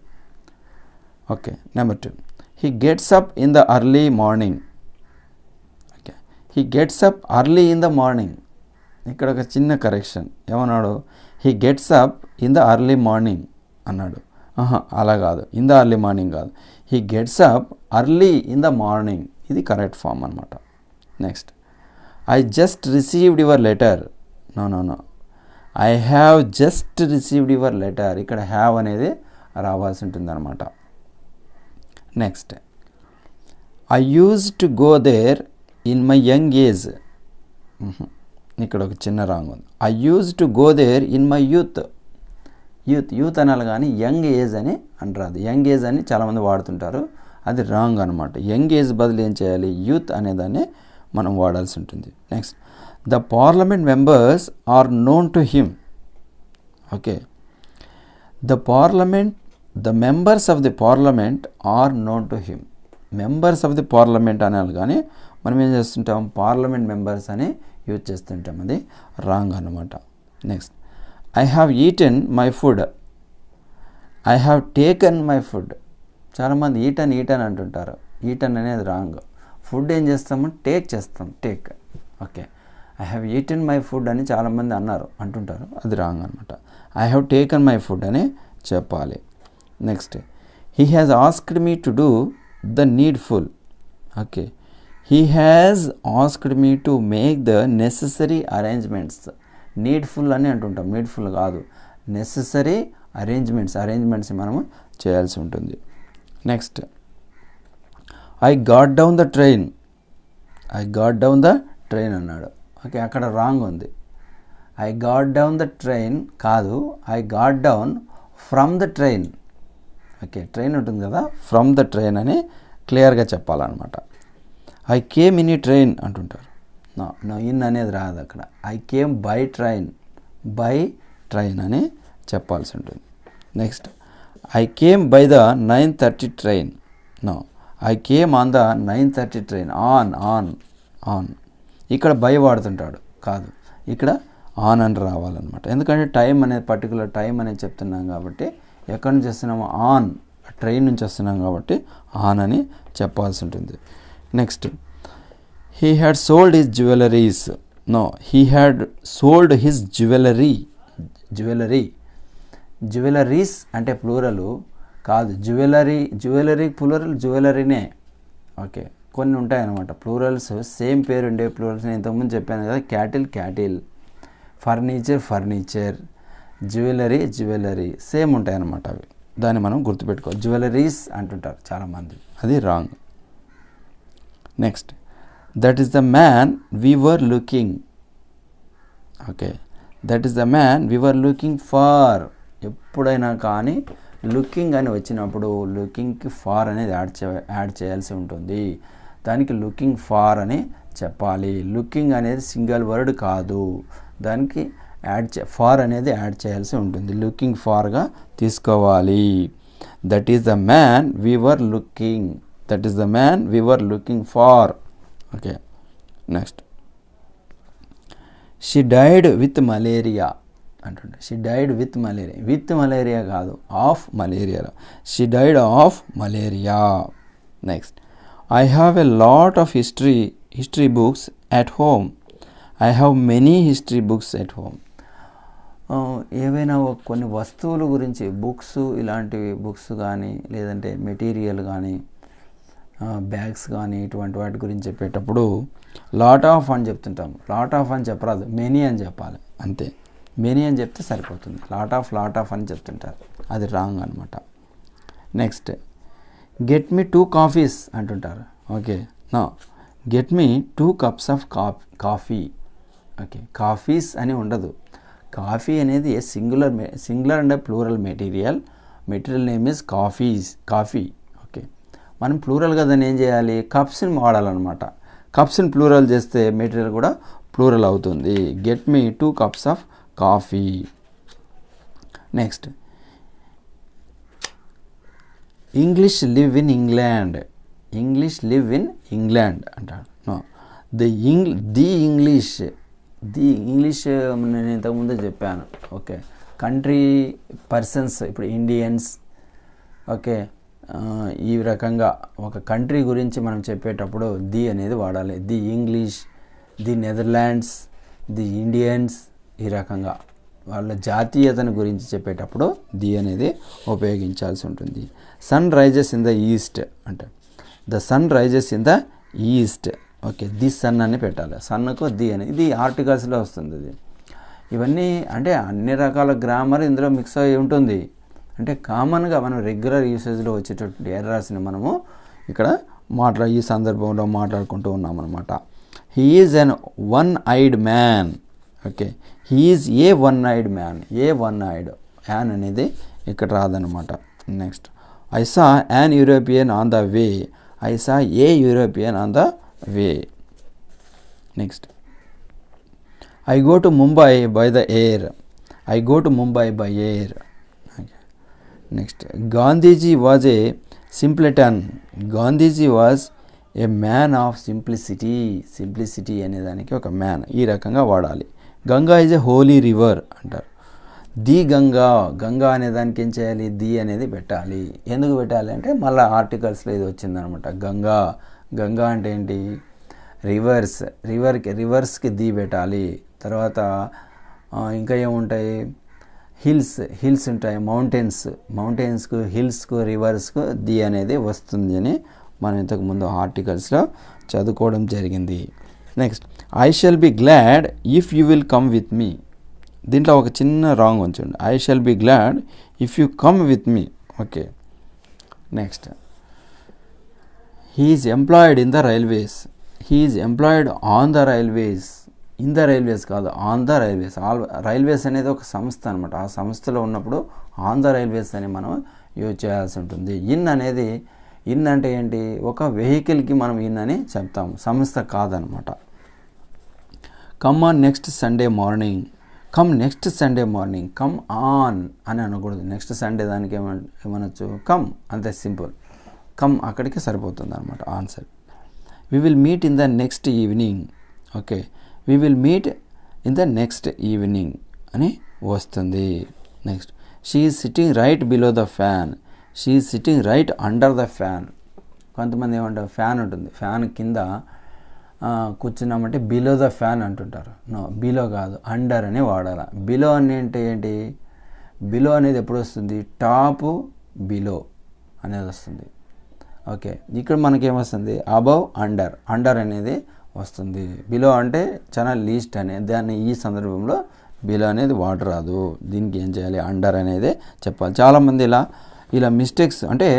Okay, number 2, he gets up in the early morning. Okay, he gets up early in the morning. ఇక్కడ ఒక చిన్న కరెక్షన్. ఏమన్నాడు? He gets up in the early morning అన్నాడు. అలా కాదు, ఇన్ ద అర్లీ మార్నింగ్ కాదు, he gets up early in the morning. ఇది కరెక్ట్ ఫామ్ అనమాట. Next, I just received your letter. No, I have just received your letter. ఇక్కడ హ్యావ్ అనేది రావాల్సి ఉంటుంది అనమాట. Next, I use to go there in my young age. ఇక్కడ ఒక చిన్న రాంగ్ ఉంది. I use to go there in my youth. Youth అనాలి కానీ యంగ్ ఏజ్ అని అంటారు. యంగ్ ఏజ్ అని చాలామంది వాడుతుంటారు, అది రాంగ్ అనమాట. యంగ్ ఏజ్ బదులు ఏం చేయాలి? యూత్ అనేదాన్ని మనం వాడాల్సి ఉంటుంది. Next, the parliament members are known to him. Okay, the members of the parliament are known to him. Members of the parliament అనాలి కానీ మనం ఏం చేస్తుంటాం? పార్లమెంట్ మెంబర్స్ అని యూజ్ చేస్తుంటాం, అది రాంగ్ అనమాట. Next, I have eaten my food. I have taken my food. చాలామంది ఈటన్ అంటుంటారు. ఈటన్ అనేది రాంగ్. ఫుడ్ ఏం చేస్తాము? టేక్ చేస్తాం, take. Okay, I have eaten my food అని చాలామంది అంటుంటారు, అది రాంగ్ అనమాట. I have taken my food అని చెప్పాలి. Next, he has asked me to do the needful. Okay, he has asked me to make the necessary arrangements. Needful అని అంటుంటాం, నీడ్ఫుల్ కాదు, నెసెసరీ అరేంజ్మెంట్స్ మనము చేయాల్సి ఉంటుంది. Next, I got down the train. అన్నాడు. ఓకే, అక్కడ రాంగ్ ఉంది. I got down the train కాదు, I got down from the train. Okay, train ఉంటుంది కదా, ఫ్రమ్ ద ట్రైన్ అని క్లియర్గా చెప్పాలన్నమాట. ఐ కేమ్ ఇన్ ఈ ట్రైన్ అంటుంటారు. నో ఇన్ అనేది రాదు అక్కడ. ఐ కేమ్ బై ట్రైన్ అని చెప్పాల్సి ఉంటుంది. Next, I came by the 9:30 train. No, I came on the 9:30 train. On ఇక్కడ బై వాడుతుంటాడు, కాదు, ఇక్కడ ఆన్ అని రావాలన్నమాట. ఎందుకంటే టైం అనేది పర్టికులర్ టైం అనేది చెప్తున్నాం కాబట్టి, ఎక్కడి నుంచి వస్తున్నామో ఆన్, ట్రైన్ నుంచి వస్తున్నాం కాబట్టి ఆన్ అని చెప్పాల్సి ఉంటుంది. Next, he had sold his jewelleries. No, he had sold his jewelleries అంటే ప్లూరలు కాదు, జ్యువెలరీ ప్లూరల్ జ్యువెలరీనే. ఓకే, కొన్ని ఉంటాయన్నమాట ప్లూరల్స్, సేమ్ పేరు ఉండే ప్లూరల్స్. నేను ఇంతకుముందు చెప్పాను కదా, క్యాటిల్, ఫర్నిచర్, జ్యువెలరీ సేమ్ ఉంటాయన్నమాట అవి. దాన్ని మనం గుర్తుపెట్టుకోవాలి. జ్యువెలరీస్ అంటుంటారు చాలామంది, అది wrong. Next, that is the man we were looking. Okay, that is the man we were looking for. ఎప్పుడైనా కానీ లుకింగ్ అని వచ్చినప్పుడు లుకింగ్కి ఫార్ అనేది యాడ్ చేయాల్సి ఉంటుంది. దానికి లుకింగ్ ఫార్ అని చెప్పాలి. లుకింగ్ అనేది సింగిల్ వర్డ్ కాదు, దానికి ఫార్ అనేది యాడ్ చేయాల్సి ఉంటుంది. లుకింగ్ ఫార్గా తీసుకోవాలి. That is the man we were looking far. Okay, next, she died with malaria అంటుండే. షీ డైడ్ విత్ మలేరియా కాదు, ఆఫ్ మలేరియాలో. She died of malaria. Next, I have a lot of history books at home. I have many history books at home. ఏవైనా కొన్ని వస్తువుల గురించి బుక్స్, ఇలాంటివి బుక్స్ కానీ లేదంటే మెటీరియల్ కానీ బ్యాగ్స్ కానీ ఇటువంటి వాటి గురించి చెప్పేటప్పుడు లాట్ ఆఫ్ అని చెప్తుంటాం. లాట్ ఆఫ్ అని చెప్పరాదు, మెనీ అని చెప్పాలి, అంతే. మెనీ అని చెప్తే సరిపోతుంది. లాట్ ఆఫ్ అని చెప్తుంటారు, అది రాంగ్ అనమాట. నెక్స్ట్, గెట్ మీ 2 కాఫీస్ అంటుంటారు. Okay, no, get me 2 cups of coffee. Okay, coffees అని ఉండదు. కాఫీ అనేది singular and plural material name is coffee. Okay, మనం ప్లూరల్గా దాన్ని ఏం చేయాలి? కప్స్ని వాడాలన్నమాట. కప్స్ని ప్లూరల్ చేస్తే మెటీరియల్ కూడా ప్లూరల్ అవుతుంది. Get me 2 cups of coffee. Next English live in England. English live in England అంటాడు. నో, ది ఇంగ్లీష్ నేను ఇంతకుముందే చెప్పాను. ఓకే, కంట్రీ పర్సన్స్, ఇప్పుడు ఇండియన్స్, ఓకే, ఈ రకంగా ఒక కంట్రీ గురించి మనం చెప్పేటప్పుడు ది అనేది వాడాలి. The English, the Netherlands, the Indians, ఈ రకంగా వాళ్ళ జాతీయతను గురించి చెప్పేటప్పుడు ది అనేది ఉపయోగించాల్సి ఉంటుంది. Sun rises in the east అంటే the sun rises in the east. Okay, the sun అని పెట్టాలి. సన్కు ది అని, ఇది ఆర్టికల్స్లో వస్తుంది. ఇది ఇవన్నీ అంటే అన్ని రకాల గ్రామర్ ఇందులో మిక్స్ అయి ఉంటుంది. అంటే కామన్గా మనం రెగ్యులర్ యూసేజ్లో వచ్చేటటువంటి ఎర్రర్స్ని మనము ఇక్కడ ఈ సందర్భంలో మాట్లాడుకుంటూ ఉన్నామన్నమాట. He is an one eyed man. Okay, he is a one eyed man. A one eyed, an అనేది ఇక్కడ రాదనమాట. Next, I saw an European on the way. I saw a European on the way. Next, I go to Mumbai by the air. I go to Mumbai by air. Next, Gandhiji was a simpleton. Gandhiji was a man of simplicity. Simplicity అనేదానికి ఒక మ్యాన్, ఈ రకంగా వాడాలి. Ganga is a holy river అంటారు. ది గంగా, గంగా అనే దానికి ఏం చేయాలి, ది అనేది పెట్టాలి. ఎందుకు పెట్టాలి అంటే మళ్ళీ ఆర్టికల్స్లో ఇది వచ్చిందనమాట. గంగా, గంగా అంటే ఏంటి, రివర్స్, రివర్స్కి ది పెట్టాలి. తర్వాత ఇంకా ఏముంటాయి, హిల్స్ ఉంటాయి, మౌంటైన్స్కు, హిల్స్కు, రివర్స్కు ది అనేది వస్తుంది అని మనం ఇంతకుముందు ఆర్టికల్స్లో చదువుకోవడం జరిగింది. Next, I shall be glad if you will come with me. దీంట్లో ఒక చిన్న రాంగ్ ఉంచండి. I shall be glad if you come with me. Okay, next, he is employed in the railways. He is employed on the railways. In the railways కాదు, ఆన్ ద రైల్వేస్. రైల్వేస్ అనేది ఒక సంస్థ అనమాట. ఆ సంస్థలో ఉన్నప్పుడు ఆన్ ద రైల్వేస్ అని మనం యూజ్ చేయాల్సి ఉంటుంది. ఇన్ అంటే ఏంటి, ఒక వెహికల్కి మనం ఇన్ అని చెప్తాము, సంస్థ కాదనమాట. Come on next Sunday morning. Come next Sunday morning. Come on అని అనకూడదు. నెక్స్ట్ సండే దానికి ఏమనొచ్చు, కమ్, అంతే, సింపుల్. కమ్ అక్కడికి సరిపోతుంది అనమాట answer. We will meet in the next evening. Okay, we will meet in the next evening అని వస్తుంది. Next, she is sitting right below the fan. She is sitting right under the fan. కొంతమంది ఏమంటారు, ఫ్యాన్ ఉంటుంది, ఫ్యాన్ కింద కూర్చున్నామంటే బిలో ద ఫ్యాన్ అంటుంటారు. నో, బిలో కాదు, అండర్ అని వాడాలి. బిలో అని అంటే ఏంటి, బిలో అనేది ఎప్పుడు వస్తుంది, టాప్ బిలో అనేది వస్తుంది. ఓకే, ఇక్కడ మనకేమొస్తుంది, అబవ్ అండర్, అండర్ అనేది వస్తుంది. బిలో అంటే చాలా లీస్ట్ అనేది, దాన్ని ఈ సందర్భంలో బిలో అనేది వాడరాదు. దీనికి ఏం చేయాలి, అండర్ అనేది చెప్పాలి. చాలామంది ఇలా మిస్టేక్స్, అంటే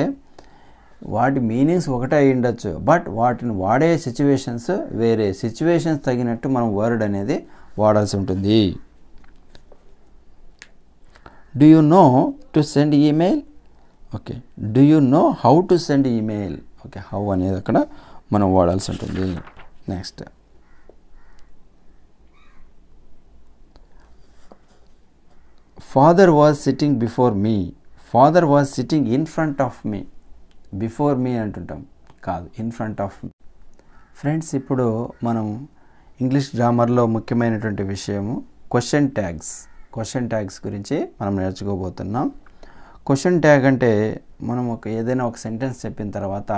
వాటి మీనింగ్స్ ఒకటే అయి ఉండొచ్చు, బట్ వాటిని వాడే సిచ్యువేషన్స్ వేరే. సిచ్యువేషన్స్ తగినట్టు మనం వర్డ్ అనేది వాడాల్సి ఉంటుంది. Do you know to send email. Okay, do you know how to send email. Okay, how అనేది అక్కడ మనం వాడాల్సి ఉంటుంది. Next, father was sitting before me. Father was sitting in front of me. Before me అంటుంటాం, కాదు, in front of me. Friends, ఇప్పుడు మనం ఇంగ్లీష్ గ్రామర్లో ముఖ్యమైనటువంటి విషయము క్వశ్చన్ ట్యాగ్స్ గురించి మనం నేర్చుకోబోతున్నాం. క్వశ్చన్ ట్యాగ్ అంటే మనం ఏదైనా ఒక సెంటెన్స్ చెప్పిన తర్వాత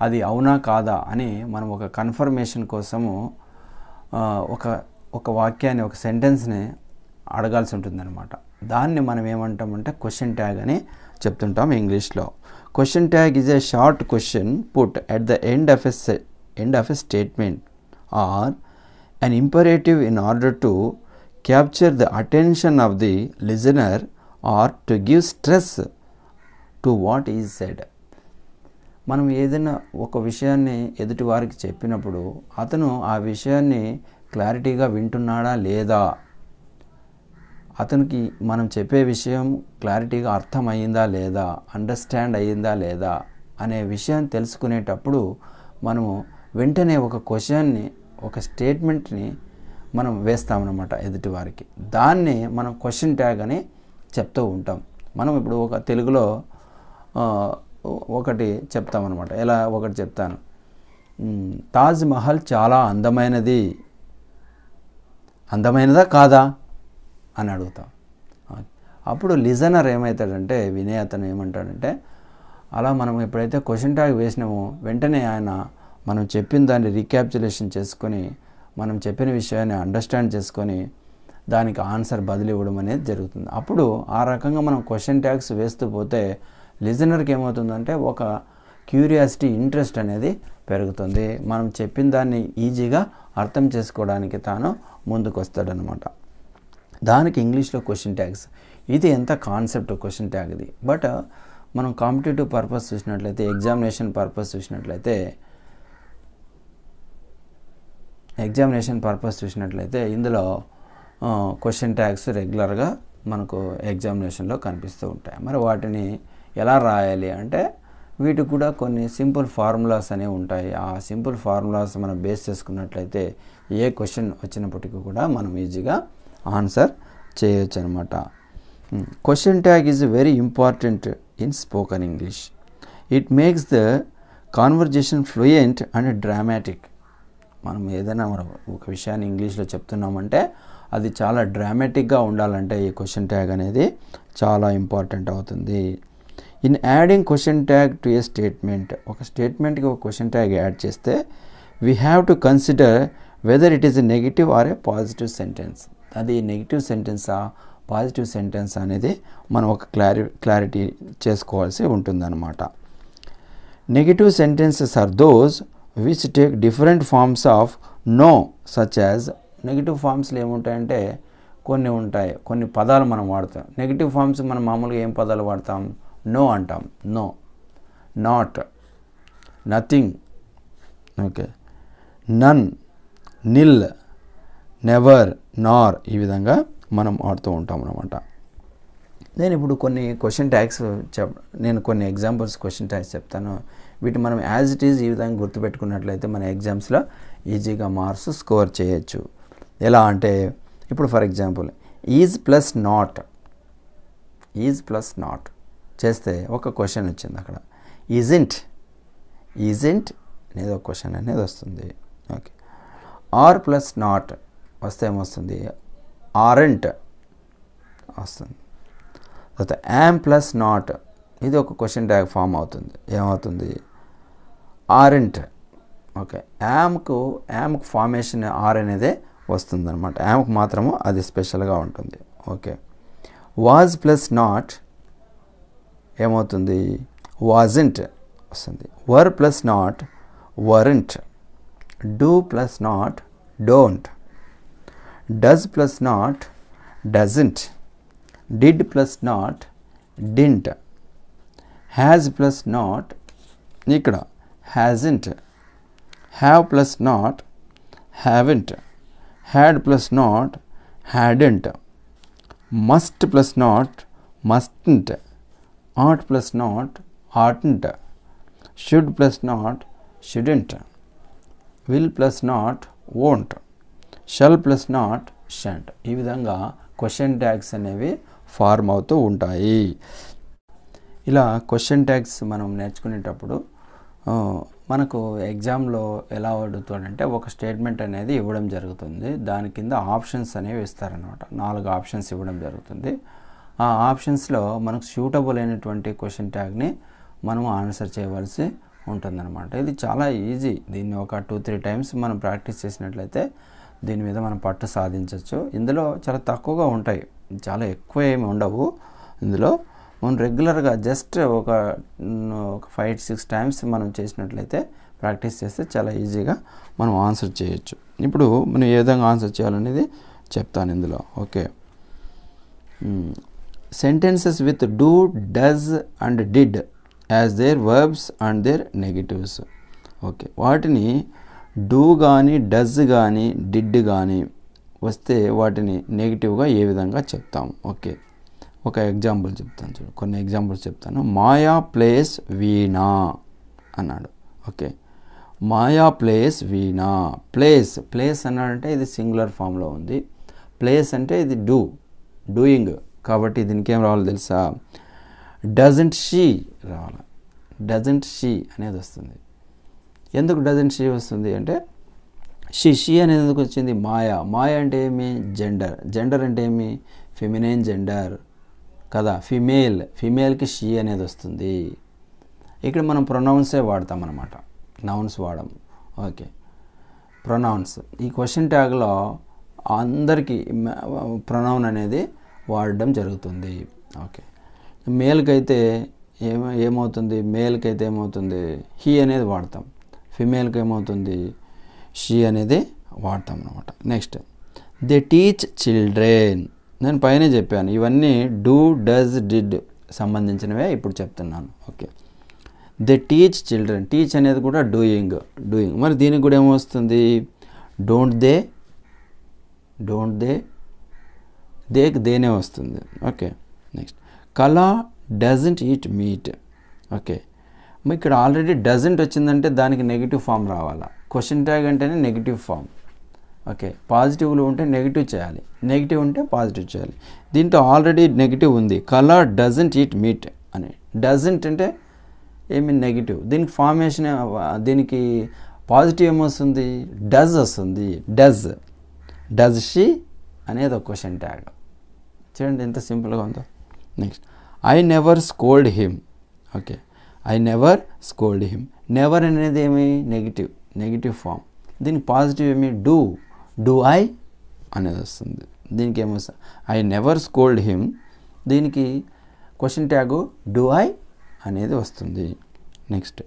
అది అవునా కాదా అని మనం ఒక కన్ఫర్మేషన్ కోసము ఒక వాక్యాన్ని, ఒక సెంటెన్స్ని అడగాల్సి ఉంటుందన్నమాట. దాన్ని మనం ఏమంటామంటే క్వశ్చన్ ట్యాగ్ అని చెప్తుంటాం ఇంగ్లీష్లో. Question tag is a short question put at the end of a statement or an imperative in order to capture the attention of the listener or to give stress to what is said. మనం ఏదైనా ఒక విషయాన్ని ఎదుటి వారికి చెప్పినప్పుడు అతను ఆ విషయాన్ని క్లారిటీగా వింటున్నాడా లేదా, అతనికి మనం చెప్పే విషయం క్లారిటీగా అర్థమయ్యిందా లేదా, అండర్స్టాండ్ అయ్యిందా లేదా అనే విషయం తెలుసుకునేటప్పుడు మనము వెంటనే ఒక క్వశ్చన్ని, ఒక స్టేట్మెంట్ని మనం వేస్తామన్నమాట ఎదుటివారికి. దాన్ని మనం క్వశ్చన్ ట్యాగ్ అని చెప్తూ ఉంటాం. మనం ఇప్పుడు ఒక తెలుగులో ఒకటి చెప్తామన్నమాట. ఎలా ఒకటి చెప్తాను, తాజ్ మహల్ చాలా అందమైనది, అందమైనదా కాదా అని అడుగుతాం. అప్పుడు లిజనర్ ఏమవుతాడంటే, వినే అతను ఏమంటాడంటే, అలా మనం ఎప్పుడైతే క్వశ్చన్ ట్యాగ్ వేసినామో వెంటనే ఆయన మనం చెప్పిన దాన్ని రీక్యాప్చులేషన్ చేసుకొని, మనం చెప్పిన విషయాన్ని అండర్స్టాండ్ చేసుకొని దానికి ఆన్సర్ బదిలీ ఇవ్వడం అనేది జరుగుతుంది. అప్పుడు ఆ రకంగా మనం క్వశ్చన్ ట్యాగ్స్ వేస్తూ పోతే లిజనర్కి ఏమవుతుందంటే ఒక క్యూరియాసిటీ, ఇంట్రెస్ట్ అనేది పెరుగుతుంది. మనం చెప్పిన దాన్ని ఈజీగా అర్థం చేసుకోవడానికి తాను ముందుకు వస్తాడనమాట. దానికి ఇంగ్లీష్లో క్వశ్చన్ ట్యాగ్స్. ఇది ఎంత కాన్సెప్ట్ క్వశ్చన్ ట్యాగ్ ఇది. బట్ మనం కాంపిటేటివ్ పర్పస్ చూసినట్లయితే, ఎగ్జామినేషన్ పర్పస్ చూసినట్లయితే ఇందులో క్వశ్చన్ ట్యాగ్స్ రెగ్యులర్గా మనకు ఎగ్జామినేషన్లో కనిపిస్తూ ఉంటాయి. మరి వాటిని ఎలా రాయాలి అంటే, వీటికి కూడా కొన్ని సింపుల్ ఫార్ములాస్ అనేవి ఉంటాయి. ఆ సింపుల్ ఫార్ములాస్ మనం బేస్ చేసుకున్నట్లయితే ఏ క్వశ్చన్ వచ్చినప్పటికీ కూడా మనం ఈజీగా ఆన్సర్ చేయొచ్చు అనమాట. Question tag is very important in spoken English. It makes the conversation fluent and dramatic. మనం ఏదైనా ఒక విషయాన్ని ఇంగ్లీష్లో చెప్తున్నామంటే అది చాలా డ్రామాటిక్గా ఉండాలంటే ఈ క్వశ్చన్ ట్యాగ్ అనేది చాలా ఇంపార్టెంట్ అవుతుంది. In adding question tag to a statement, ఒక స్టేట్మెంట్కి ఒక క్వశ్చన్ ట్యాగ్ యాడ్ చేస్తే we have to consider whether it is a negative or a positive sentence. అది నెగిటివ్ సెంటెన్సా పాజిటివ్ సెంటెన్స్ అనేది మనం ఒక క్లారిటీ చేసుకోవాల్సి ఉంటుందన్నమాట. Negative sentences are those which take different forms of no, such as. Negative ఫార్మ్స్లో ఏముంటాయంటే కొన్ని ఉంటాయి, కొన్ని పదాలు మనం వాడతాం. నెగిటివ్ ఫార్మ్స్ మనం మామూలుగా ఏం పదాలు వాడతాం? నో అంటాం, no, not, nothing, okay, none, nil, never, nor, ఈ విధంగా మనం వాడుతూ ఉంటాం అన్నమాట. నేను ఇప్పుడు కొన్ని క్వశ్చన్ ట్యాగ్స్ నేను కొన్ని ఎగ్జాంపుల్స్ క్వశ్చన్ ట్యాగ్స్ చెప్తాను. వీటి మనం యాజ్ ఇట్ ఈజ్ ఈ విధంగా గుర్తుపెట్టుకున్నట్లయితే మన ఎగ్జామ్స్లో ఈజీగా మార్క్స్ స్కోర్ చేయొచ్చు. ఎలా అంటే, ఇప్పుడు for example is plus not చేస్తే ఒక క్వశ్చన్ వచ్చింది అక్కడ. ఈజెంట్ అనేది ఒక క్వశ్చన్ అనేది వస్తుంది. ఓకే, ఆర్ ప్లస్ నాట్ వస్తే ఏమొస్తుంది? ఆరెంట్ వస్తుంది. తర్వాత యామ్ ప్లస్ నాట్, ఇది ఒక క్వశ్చన్ ట్యాగ్ ఫామ్ అవుతుంది. ఏమవుతుంది? ఆరెంట్. ఓకే, యామ్కు ఫార్మేషన్ ఆర్ అనేదే వస్తుంది అనమాట. యామ్కు మాత్రము అది స్పెషల్గా ఉంటుంది. ఓకే, వాజ్ ప్లస్ నాట్ ఏమవుతుంది? వాజంట్ వస్తుంది. Were plus not weren't. Do plus not don't. Does plus not doesn't. Did plus not didn't. Has plus not ఇక్కడ hasn't. Have plus not haven't. Had plus not hadn't. Must plus not mustn't. ought plus not oughtn't. should plus not shouldn't. will plus not won't. shall plus not shan't. ఈ విధంగా క్వశ్చన్ ట్యాగ్స్ అనేవి ఫార్మ్ అవుతూ ఉంటాయి. ఇలా క్వశ్చన్ ట్యాగ్స్ మనం నేర్చుకునేటప్పుడు మనకు ఎగ్జామ్లో ఎలా అడుగుతాడంటే ఒక స్టేట్మెంట్ అనేది ఇవ్వడం జరుగుతుంది. దాని కింద ఆప్షన్స్ అనేవి ఇస్తారనమాట. 4 ఆప్షన్స్ ఇవ్వడం జరుగుతుంది. ఆ ఆప్షన్స్లో మనకు సూటబుల్ అయినటువంటి క్వశ్చన్ ట్యాగ్ని మనం ఆన్సర్ చేయవలసి ఉంటుందన్నమాట. ఇది చాలా ఈజీ. దీన్ని ఒక 2-3 టైమ్స్ మనం ప్రాక్టీస్ చేసినట్లయితే దీని మీద మనం పట్టు సాధించవచ్చు. ఇందులో చాలా తక్కువగా ఉంటాయి, చాలా ఎక్కువ ఏమి ఉండవు. ఇందులో మనం రెగ్యులర్గా జస్ట్ ఒక 5-6 టైమ్స్ మనం చేసినట్లయితే ప్రాక్టీస్ చేస్తే చాలా ఈజీగా మనం ఆన్సర్ చేయొచ్చు. ఇప్పుడు మనం ఏ విధంగా ఆన్సర్ చేయాలనేది చెప్తాను ఇందులో. Okay, sentences with do, does and did as their verbs and their negatives. Okay, వాటిని డూ కానీ డస్ కానీ డిడ్ కానీ వస్తే వాటిని నెగిటివ్గా ఏ విధంగా చెప్తాం. ఓకే, ఒక ఎగ్జాంపుల్ చెప్తాను చూడు, కొన్ని ఎగ్జాంపుల్స్ చెప్తాను. మాయా ప్లేస్ వీణా అన్నాడు. ఓకే, మాయా ప్లేస్ వీణా. ప్లేస్ అన్నాడంటే ఇది సింగులర్ ఫామ్లో ఉంది. ప్లేస్ అంటే ఇది డూయింగ్ కాబట్టి దీనికి ఏం రావాలి తెలుసా, డజంట్ షీ రావాలి. డజంట్ షీ అనేది వస్తుంది. ఎందుకు డజంట్ షీ వస్తుంది అంటే షీ అనేది ఎందుకు వచ్చింది, మాయ అంటే ఏమి, జెండర్ అంటే ఏమి, ఫెమినైన్ జెండర్ కదా, ఫిమేల్కి షీ అనేది వస్తుంది. ఇక్కడ మనం ప్రొనౌన్సే వాడతాం అన్నమాట, నౌన్స్ వాడము. ఓకే, ప్రొనౌన్స్ ఈ క్వశ్చన్ ట్యాగ్లో అందరికీ ప్రొనౌన్ అనేది వాడడం జరుగుతుంది. ఓకే, మేల్కి అయితే ఏమవుతుంది, మేల్కి అయితే ఏమవుతుంది, హీ అనేది వాడతాం. ఫిమేల్కి ఏమవుతుంది, షీ అనేది వాడతాం అన్నమాట. Next, they teach children. నేను పైన చెప్పాను ఇవన్నీ డూ, డస్, డిడ్ సంబంధించినవే ఇప్పుడు చెప్తున్నాను. Okay, they teach children. Teach అనేది కూడా డూయింగ్. మరి దీనికి కూడా ఏమొస్తుంది, డోంట్ దే, దేకి దేనే వస్తుంది. ఓకే, నెక్స్ట్, కళా డజంట్ ఈట్ మీట్. ఓకే, ఇక్కడ ఆల్రెడీ డజంట్ వచ్చిందంటే దానికి నెగిటివ్ ఫామ్ రావాలా. క్వశ్చన్ ట్యాగ్ అంటేనే నెగిటివ్ ఫామ్. ఓకే, పాజిటివ్లు ఉంటే నెగిటివ్ చేయాలి, నెగిటివ్ ఉంటే పాజిటివ్ చేయాలి. దీంట్లో ఆల్రెడీ నెగిటివ్ ఉంది, కలర్ డజంట్ ఈట్ మీట్ అని. డజంట్ అంటే ఏమి, నెగిటివ్. దీనికి ఫార్మేషన్, దీనికి పాజిటివ్ ఏమొస్తుంది, డజ్ వస్తుంది. డజ్ షీ అనేది ఒక క్వశ్చన్ ట్యాగ్. చూడండి ఎంత సింపుల్గా ఉందో. Next, I never scold him. Okay, I never scold him. Never అనేది ఏమి, నెగిటివ్ ఫామ్. దీనికి పాజిటివ్ ఏమి, డూ ఐ అనేది వస్తుంది. దీనికి ఏమొస్తుంది, ఐ నెవర్ స్కోల్డ్ హిమ్. దీనికి క్వశ్చన్ ట్యాగు డూ ఐ అనేది వస్తుంది. Next,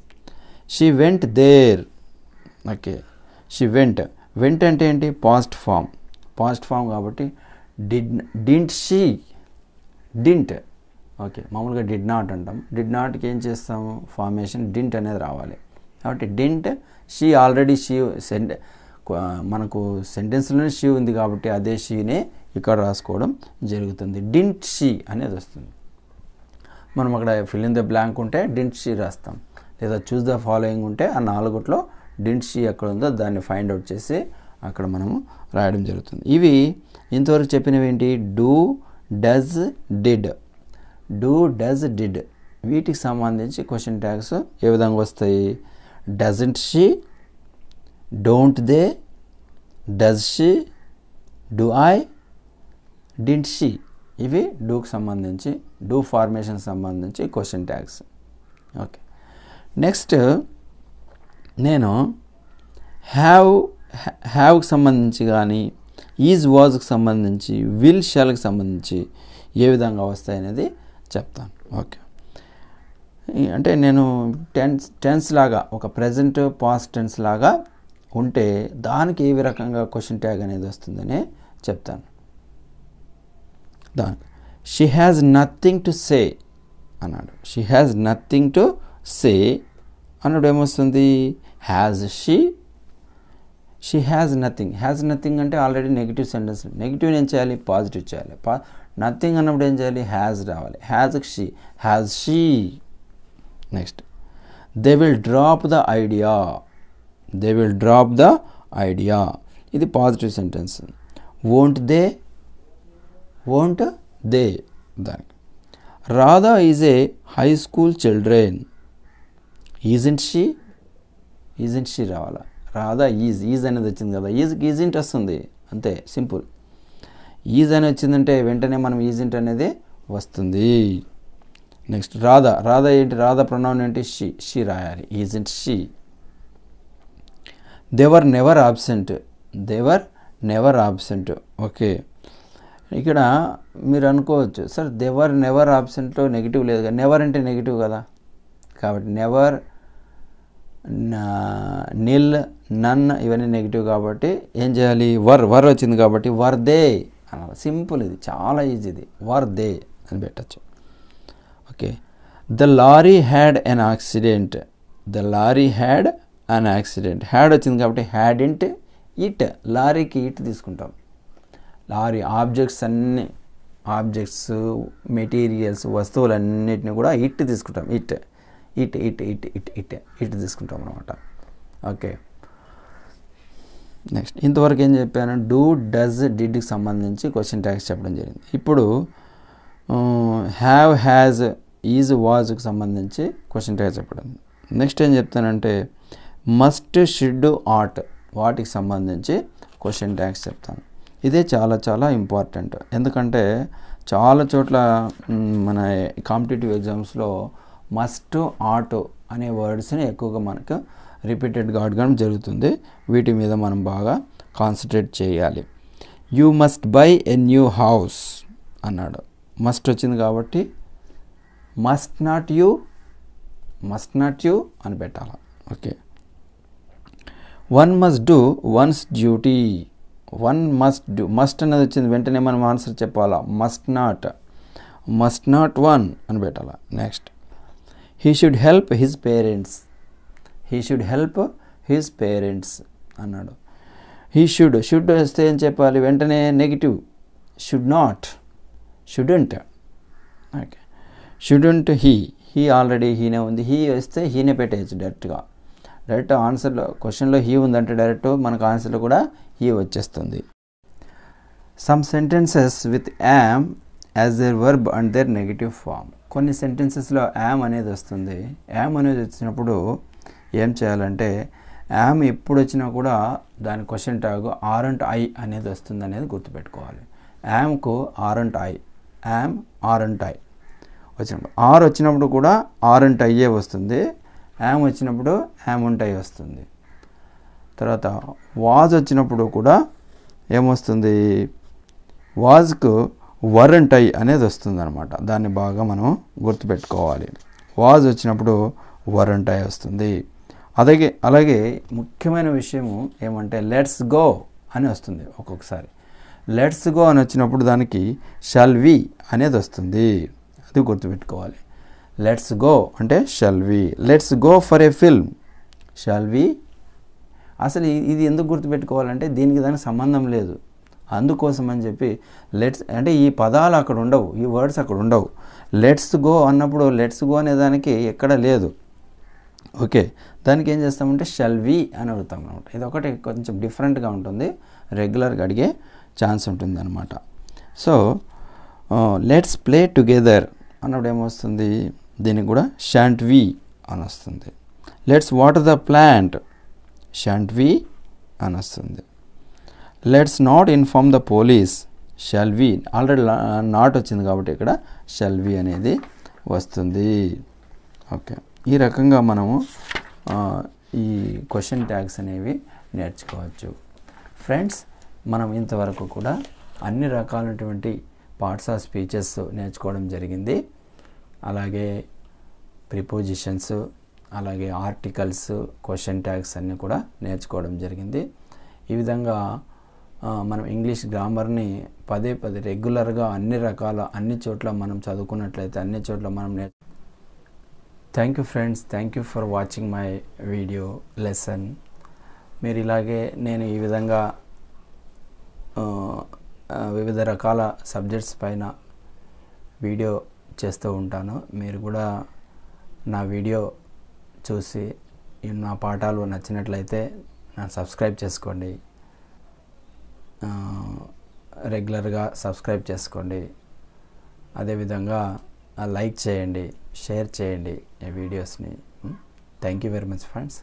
she went there. Okay, she went అంటే ఏంటి, పాస్ట్ ఫామ్ కాబట్టి డింట్ షీ, డింట్. ఓకే, మామూలుగా డిడ్ నాట్ అంటాం. డిడ్ నాట్కి ఏం చేస్తాము, ఫార్మేషన్ డింట్ అనేది రావాలి. కాబట్టి డింట్, షీ ఆల్రెడీ షీ మనకు సెంటెన్స్లోనే షీ ఉంది కాబట్టి అదే షీనే ఇక్కడ రాసుకోవడం జరుగుతుంది. డింట్ షీ అనేది వస్తుంది. మనం అక్కడ ఫిల్ ఇన్ ద బ్లాంక్ ఉంటే డింట్ షీ రాస్తాం, లేదా చూస్ ద ఫాలోయింగ్ ఉంటే ఆ 4లో డింట్ షీ ఎక్కడ ఉందో దాన్ని ఫైండ్ అవుట్ చేసి అక్కడ మనము రాయడం జరుగుతుంది. ఇవి ఇంతవరకు చెప్పినవి ఏంటి, డూ, డజ్, డిడ్. వీటికి సంబంధించి క్వశ్చన్ ట్యాగ్స్ ఏ విధంగా వస్తాయి, doesn't she, don't they, does she, do I, didn't she. ఇవి డూకి సంబంధించి, డూ ఫార్మేషన్ సంబంధించి క్వశ్చన్ ట్యాగ్స్. ఓకే, నెక్స్ట్ నేను హ్యావ్కి సంబంధించి కానీ, ఈజ్, వాజ్కి సంబంధించి, విల్, షాల్కి సంబంధించి ఏ విధంగా వస్తాయనేది చెప్తాను. ఓకే, అంటే నేను టెన్స్ లాగా ఒక ప్రజెంట్ పాస్ట్ టెన్స్ లాగా ఉంటే దానికి ఏ రకంగా క్వశ్చన్ ట్యాగ్ అనేది వస్తుందని చెప్తాను. దానికి she has nothing to say అన్నాడు. She has nothing to say అన్నాడు, ఏమొస్తుంది, హ్యాజ్ షీ హ్యాజ్ నథింగ్ అంటే ఆల్రెడీ నెగిటివ్ సెంటెన్స్. నెగిటివ్ ఏం చేయాలి, పాజిటివ్ చేయాలి. నథింగ్ అన్నప్పుడు ఏం చేయాలి, హ్యాజ్ రావాలి. Has she. Next, they will drop the idea. ఇది పాజిటివ్ సెంటెన్స్. వోంట్ దే దానికి. Radha is a high school children. Isn't she రావాలా. రాధా ఈజ్ అనేది వచ్చింది కదా, ఈజంట్ వస్తుంది అంతే, సింపుల్. ఈజ్ అని వచ్చిందంటే వెంటనే మనం ఈజంట్ అనేది వస్తుంది. నెక్స్ట్, రాధా ఏంటి, రాధా ప్రొనౌన్ ఏంటి, షీ రాయాలి, isn't she. They were never absent. Okay, ఇక్కడ మీరు అనుకోవచ్చు, సార్ దేవర్ నెవర్ ఆబ్సెంట్లో నెగిటివ్ లేదు కదా, నెవర్ అంటే నెగిటివ్ కదా, కాబట్టి నెవర్, నిల్, నన్ ఇవన్నీ నెగిటివ్ కాబట్టి ఏం చేయాలి, వర్ వచ్చింది కాబట్టి వర్ దే అనాలి. సింపుల్, ఇది చాలా ఈజీ. ఇది వర్ దే అని పెట్టచ్చు. Okay, the lorry had an accident. Had వచ్చింది కాబట్టి హ్యాడింట్ ఇట్. లారీకి ఇట్ తీసుకుంటాం. లారీ ఆబ్జెక్ట్స్ మెటీరియల్స్ వస్తువులన్నిటిని కూడా ఇట్ తీసుకుంటాం. ఇట్ తీసుకుంటాం అన్నమాట. ఓకే, నెక్స్ట్ ఇంతవరకు ఏం చెప్పాను, డూ, డజ్, డిడ్కి సంబంధించి క్వశ్చన్ ట్యాగ్స్ చెప్పడం జరిగింది. ఇప్పుడు హ్యావ్, హ్యాజ్, ఈజ్, వాజ్కి సంబంధించి క్వశ్చన్ ట్యాగ్ చెప్పడం. నెక్స్ట్ ఏం చెప్తానంటే మస్ట్, షుడ్, ఆట్ వాటికి సంబంధించి క్వశ్చన్ ట్యాగ్స్ చెప్తాను. ఇదే చాలా చాలా ఇంపార్టెంట్. ఎందుకంటే చాలా చోట్ల మన కాంపిటేటివ్ ఎగ్జామ్స్లో మస్ట్, ఆట్ అనే వర్డ్స్ని ఎక్కువగా మనకు రిపీటెడ్గా అడగడం జరుగుతుంది. వీటి మీద మనం బాగా కాన్సన్ట్రేట్ చేయాలి. You must by a new house అన్నాడు. మస్ట్ వచ్చింది కాబట్టి మస్ట్ నాట్ యూ అని పెట్టాలి. Okay. One must do once duty. One must do, must అనేది వచ్చింది వెంటనే మనం ఆన్సర్ చెప్పాలా. మస్ట్ నాట్ వన్ అని పెట్టాలా. Next he should help his parents అన్నాడు. హీ షుడ్ వస్తే ఏం చెప్పాలి వెంటనే negative. Shouldn't. Okay. Shouldn't he already హీనే ఉంది. హీ వస్తే హీనే పెట్టేయచ్చు డైరెక్ట్ ఆన్సర్లో. క్వశ్చన్లో హీ ఉందంటే డైరెక్ట్ మనకు ఆన్సర్లో కూడా హీ వచ్చేస్తుంది. Some sentences with am as their verb and their negative form. కొన్ని సెంటెన్సెస్లో యామ్ అనేది వస్తుంది. యామ్ అనేది వచ్చినప్పుడు ఏం చేయాలంటే యామ్ ఎప్పుడు వచ్చినా కూడా దాని question tag are and I అనేది వస్తుంది అనేది గుర్తుపెట్టుకోవాలి. యామ్కు are and I, am are and I వచ్చినప్పుడు, ఆర్ వచ్చినప్పుడు కూడా ఆర్ అండ్ ఐఏ వస్తుంది. యామ్ వచ్చినప్పుడు యామ్ అండ్ ఐ వస్తుంది. తర్వాత వాజ్ వచ్చినప్పుడు కూడా ఏమొస్తుంది, వాజ్కు వర్ అండ్ ఐ అనేది వస్తుంది అనమాట. దాన్ని బాగా మనం గుర్తుపెట్టుకోవాలి. వాజ్ వచ్చినప్పుడు వర్ అండ్ ఐ వస్తుంది. అలాగే ముఖ్యమైన విషయము ఏమంటే లెట్స్ గో అని వస్తుంది. ఒక్కొక్కసారి లెట్స్ గో అని వచ్చినప్పుడు దానికి షల్ వి అనేది వస్తుంది. అది గుర్తుపెట్టుకోవాలి. లెట్స్ గో అంటే shall we. Let's go for a film, shall we. అసలు ఇది ఎందుకు గుర్తుపెట్టుకోవాలంటే దీనికి దానికి సంబంధం లేదు. అందుకోసం అని చెప్పి లెట్స్ అంటే ఈ పదాలు అక్కడ ఉండవు, ఈ వర్డ్స్ అక్కడ ఉండవు. లెట్స్ గో అన్నప్పుడు లెట్స్ గో అనే దానికి ఎక్కడ లేదు. ఓకే. దానికి ఏం చేస్తామంటే షల్ వి అని అడుగుతాం అనమాట. ఇది ఒకటి కొంచెం డిఫరెంట్గా ఉంటుంది, రెగ్యులర్గా అడిగే ఛాన్స్ ఉంటుంది అనమాట. సో లెట్స్ ప్లే టుగెదర్ అన్నప్పుడు ఏమొస్తుంది, దీనికి కూడా షాంట్ వి అని వస్తుంది. Let's water the plant, shan't we అని వస్తుంది. Let's not inform the police, shall we. Already not వచ్చింది కాబట్టి ఇక్కడ షల్ వి అనేది వస్తుంది. ఓకే. ఈ రకంగా మనము ఈ క్వశ్చన్ ట్యాగ్స్ అనేవి నేర్చుకోవచ్చు. ఫ్రెండ్స్, మనం ఇంతవరకు కూడా అన్ని రకాలైనటువంటి పార్ట్స్ ఆఫ్ స్పీచెస్ నేర్చుకోవడం జరిగింది. అలాగే ప్రిపోజిషన్స్, అలాగే ఆర్టికల్స్, క్వశ్చన్ ట్యాగ్స్ అన్నీ కూడా నేర్చుకోవడం జరిగింది. ఈ విధంగా మనం ఇంగ్లీష్ గ్రామర్ని పదే రెగ్యులర్గా అన్ని చోట్ల మనం చదువుకున్నట్లయితే అన్ని చోట్ల మనం thank you friends, thank you for watching my video lesson. మీరు ఇలాగే నేను ఈ విధంగా వివిధ రకాల సబ్జెక్ట్స్ పైన వీడియో చేస్తూ ఉంటాను. మీరు కూడా నా వీడియో చూసి నా పాఠాలు నచ్చినట్లయితే సబ్స్క్రైబ్ చేసుకోండి. రెగ్యులర్గా సబ్స్క్రైబ్ చేసుకోండి. అదేవిధంగా లైక్ చేయండి, షేర్ చేయండి ఈ వీడియోస్ని. Thank you very much friends.